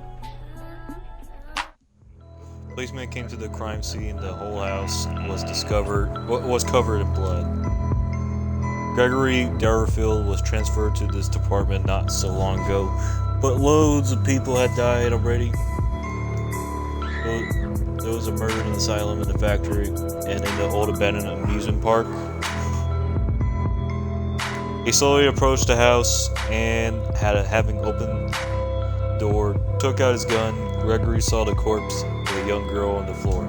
Policeman came to the crime scene. The whole house was covered in blood. Gregory Darrowfield was transferred to this department not so long ago, but loads of people had died already. There was a murder in the asylum, in the factory, and in the old abandoned amusement park. He slowly approached the house and, having opened the door, took out his gun. Gregory saw the corpse of a young girl on the floor.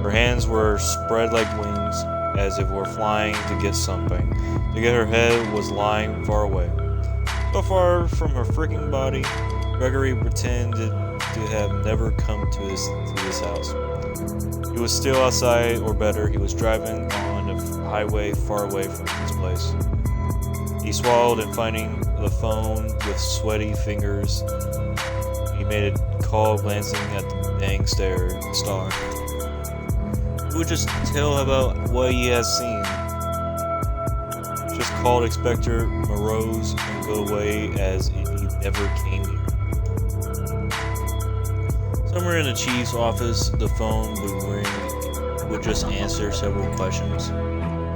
Her hands were spread like wings, as if were flying to get something. Her head was lying far away. So far from her freaking body, Gregory pretended to have never come to this house. He was still outside, or better, he was driving on a highway far away from this place. He swallowed and finding the phone with sweaty fingers. He made a call, glancing at the dang star. He would just tell about what he has seen. Just called Inspector Morose and go away as if he never came here. Somewhere in the chief's office, the phone would ring, would just answer several questions.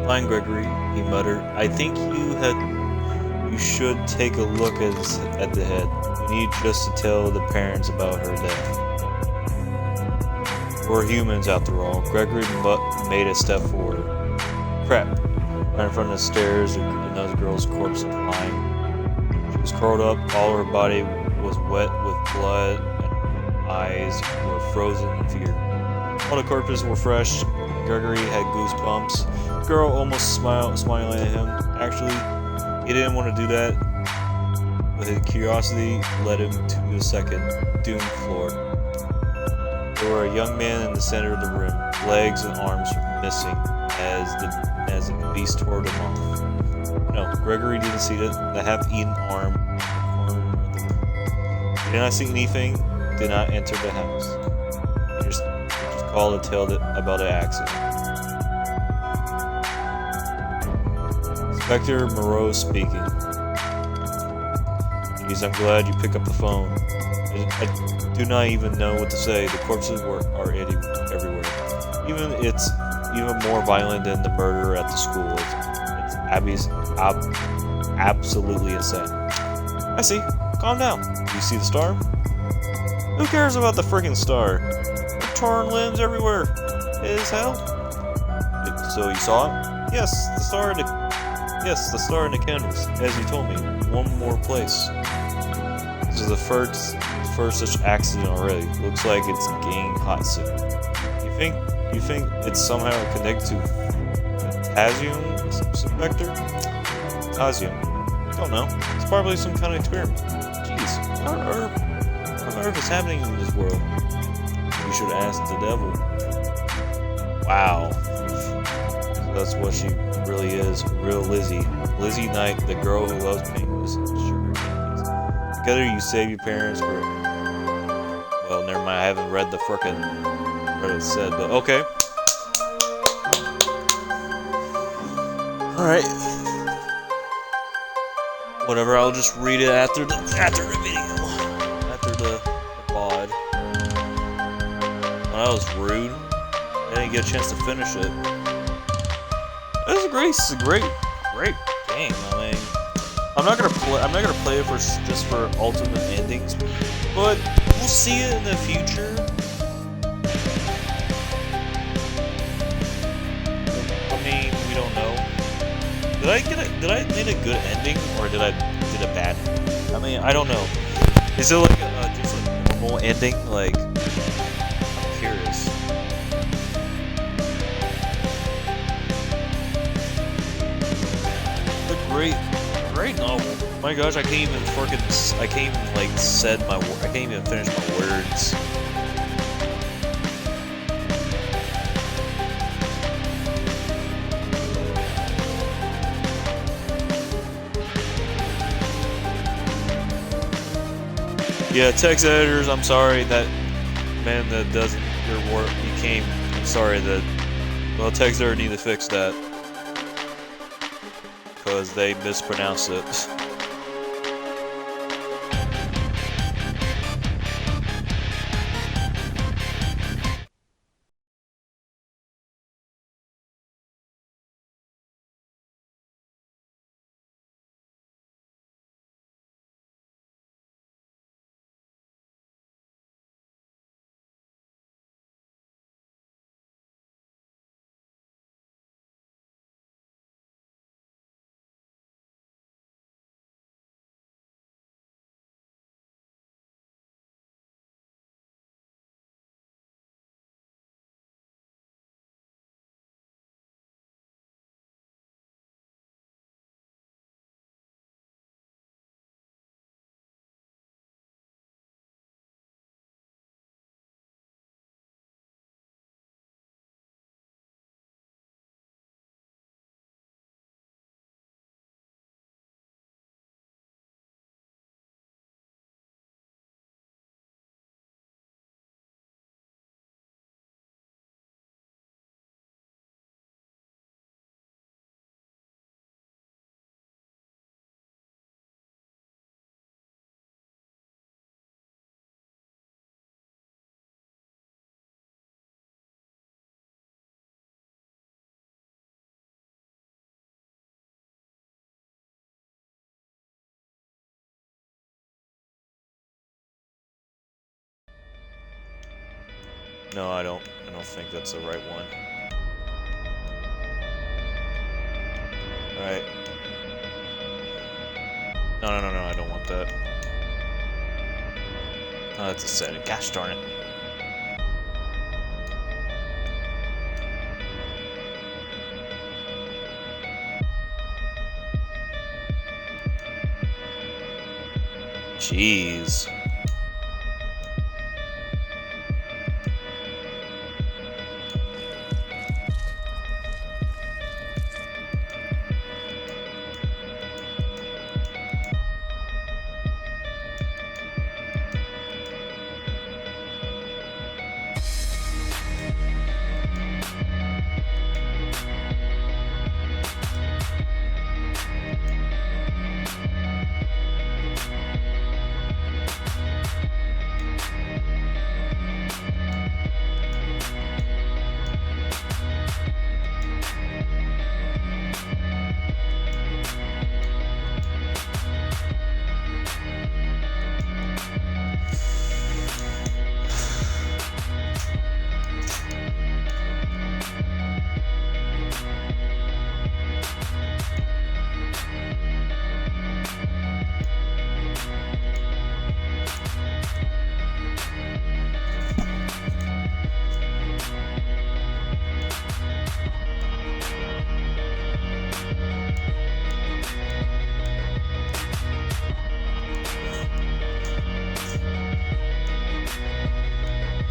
Fine, Gregory, he muttered. I think you should take a look at the head. We need just to tell the parents about her death. We're humans, after all. Gregory made a step forward. Crap. Right in front of the stairs, another girl's corpse was lying. She was curled up, all her body was wet with blood, eyes were frozen in fear. All the corpses were fresh. Gregory had goosebumps. The girl almost smiling at him. Actually, he didn't want to do that, but his curiosity led him to the second doomed floor. There were a young man in the center of the room, legs and arms missing as the beast tore them off. No, Gregory didn't see the half-eaten arm in the corner of the room. He did not see anything. Did not enter the house. He just called to tell about the accident. Inspector Moreau speaking. Jeez, I'm glad you picked up the phone. I do not even know what to say. The corpses are everywhere. It's even more violent than the murder at the school. It's absolutely insane. I see. Calm down. Do you see the star? Who cares about the freaking star? The torn limbs everywhere. It is hell. So you saw it? Yes, the star in the canvas, as you told me. One more place. This is the first such accident already. Looks like it's getting hot soon. You think it's somehow connected to potassium, Inspector? Potassium? Don't know. It's probably some kind of experiment. Jeez, what on earth is happening in this world? You should ask the devil. Wow. That's what she really is. Real Lizzie. Lizzie Knight, the girl who loves penguins and sugar candies. Together you save your parents for... Well, never mind. I haven't read the frickin' what it said, but okay. Alright. Whatever, I'll just read it after the video. After the pod. Well, that was rude. I didn't get a chance to finish it. It's a great game. I mean, I'm not gonna play it just for ultimate endings, but we'll see it in the future. I mean, we don't know. Did I get a good ending, or did I get a bad ending? I mean, I don't know. Is it like just a normal ending? Like, I'm curious. It's a great novel. My gosh, I can't even finish my words. Yeah, text editors, I'm sorry that man that does your work, I'm sorry that, well, text editor need to fix that. Because they mispronounced it. No, I don't think that's the right one. Alright. No, I don't want that. Oh, that's a setting. Gosh darn it. Jeez.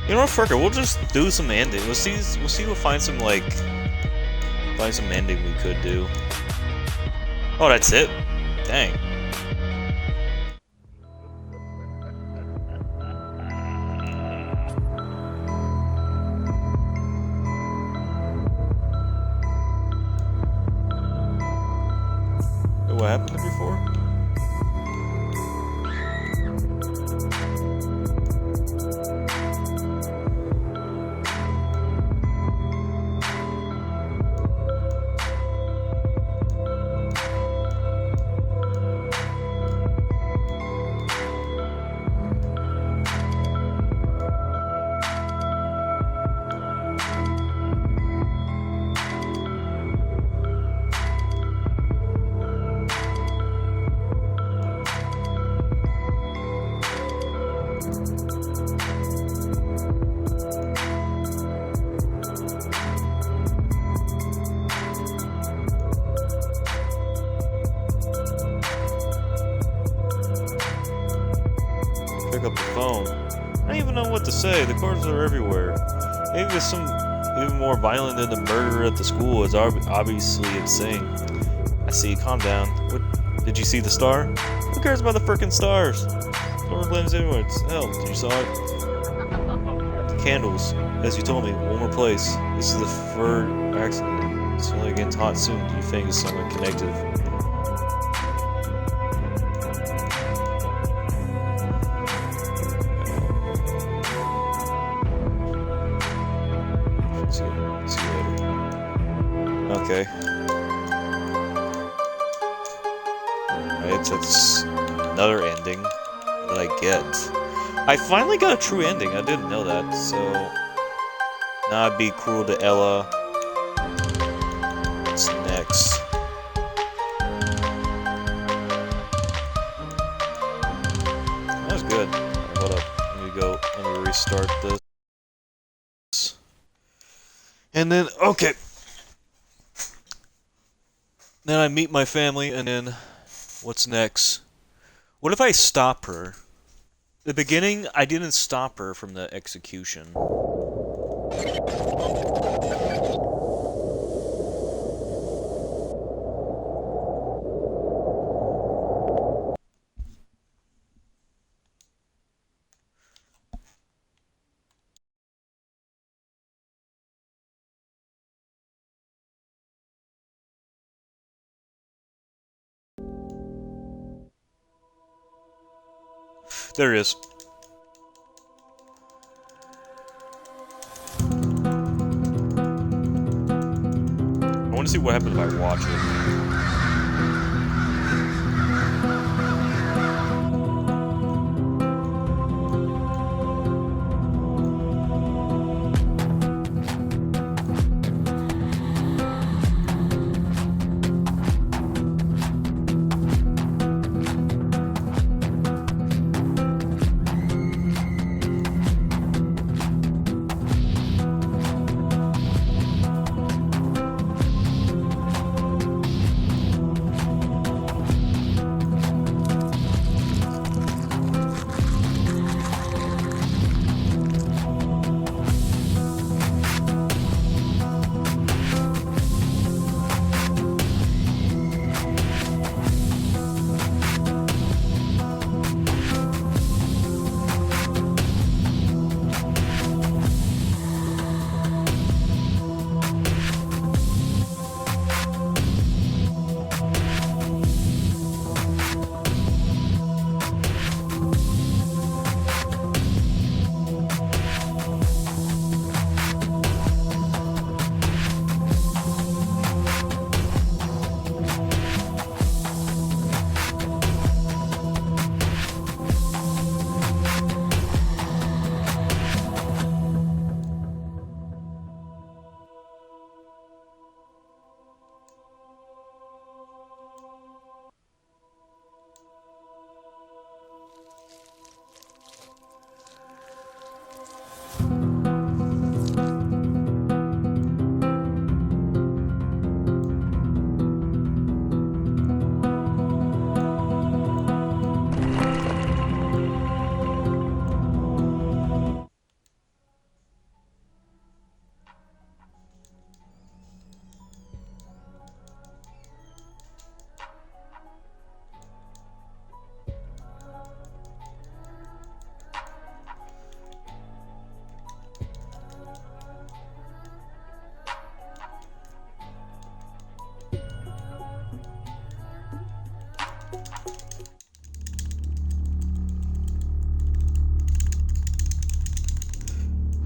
You know what, fuck it, we'll just do some ending. We'll see we'll find some ending we could do. Oh, that's it? Dang. What happened there before? Pick up the phone. I don't even know what to say. The corpses are everywhere. Maybe there's some even more violent than the murder at the school. It's obviously insane. I see. Calm down. What? Did you see the star? Who cares about the frickin' stars? No one blames anyone. Hell, did you saw it? The candles. As you told me, one more place. This is the third accident. It's only getting hot soon. Do you think it's something connected? See you later. Okay. Alright, so it's another ending that I get. I finally got a true ending. I didn't know that, so now I'd be cruel to Ella. What's next? That was good. Hold up. Let me restart this. And then, okay. Then I meet my family, and then what's next? What if I stop her? The beginning, I didn't stop her from the execution. There it is. I want to see what happens if I watch it.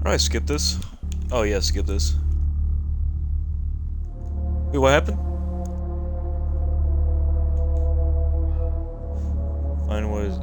Alright, skip this. Oh yeah, skip this. Wait, what happened? Find what is...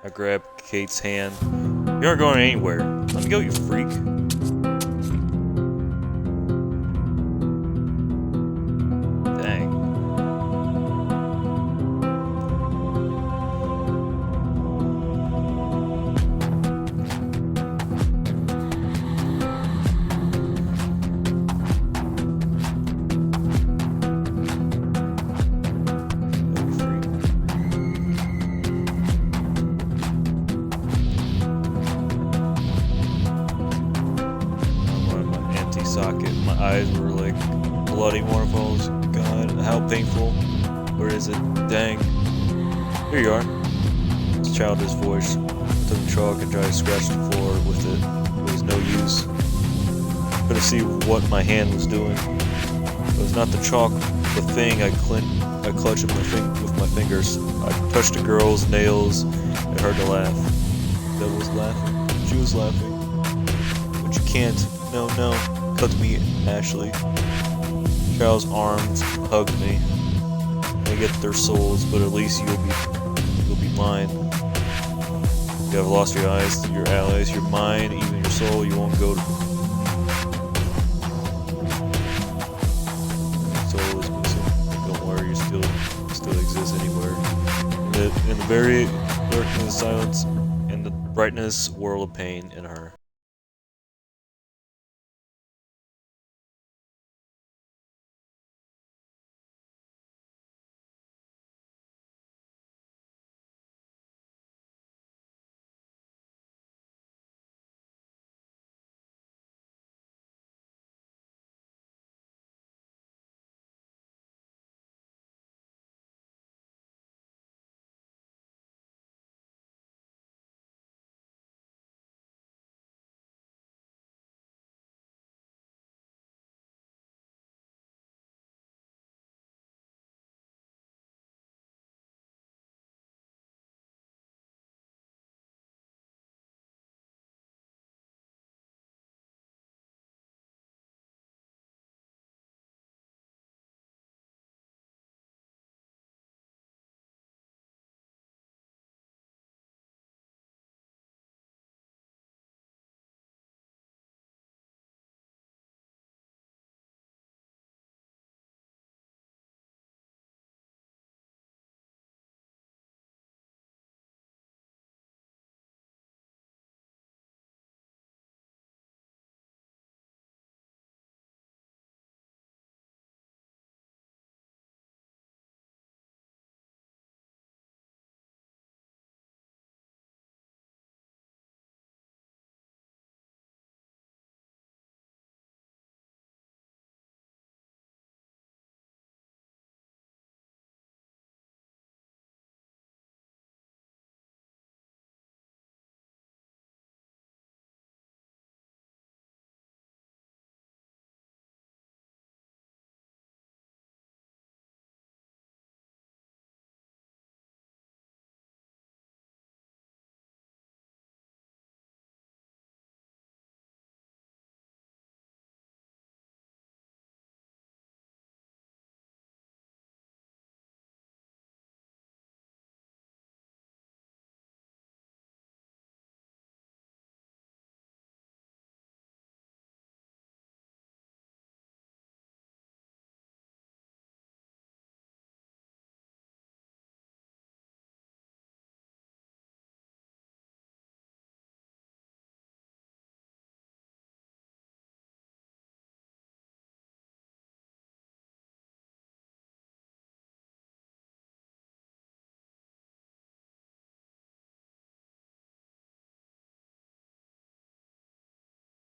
I grab Kate's hand. You aren't going anywhere. Let me go, you freak. Dang. Socket. My eyes were like bloody waterfalls. God, how painful. Where is it? Dang. Here you are. It's a childish voice. I took the chalk and tried to scratch the floor with it. It was no use. Couldn't see what my hand was doing. It was not the chalk, the thing I clutched with my fingers. I touched the girl's nails and heard her laugh. That was laughing. She was laughing. But you can't. No, no. Cut me, Ashley. Charles' arms hugged me. I get their souls, but at least you'll be mine. You have lost your eyes, your allies, your mind, even your soul. You won't go to. Soul is missing. Don't worry, you still exist anywhere. In the very darkness, silence, and the brightness, world of pain in her.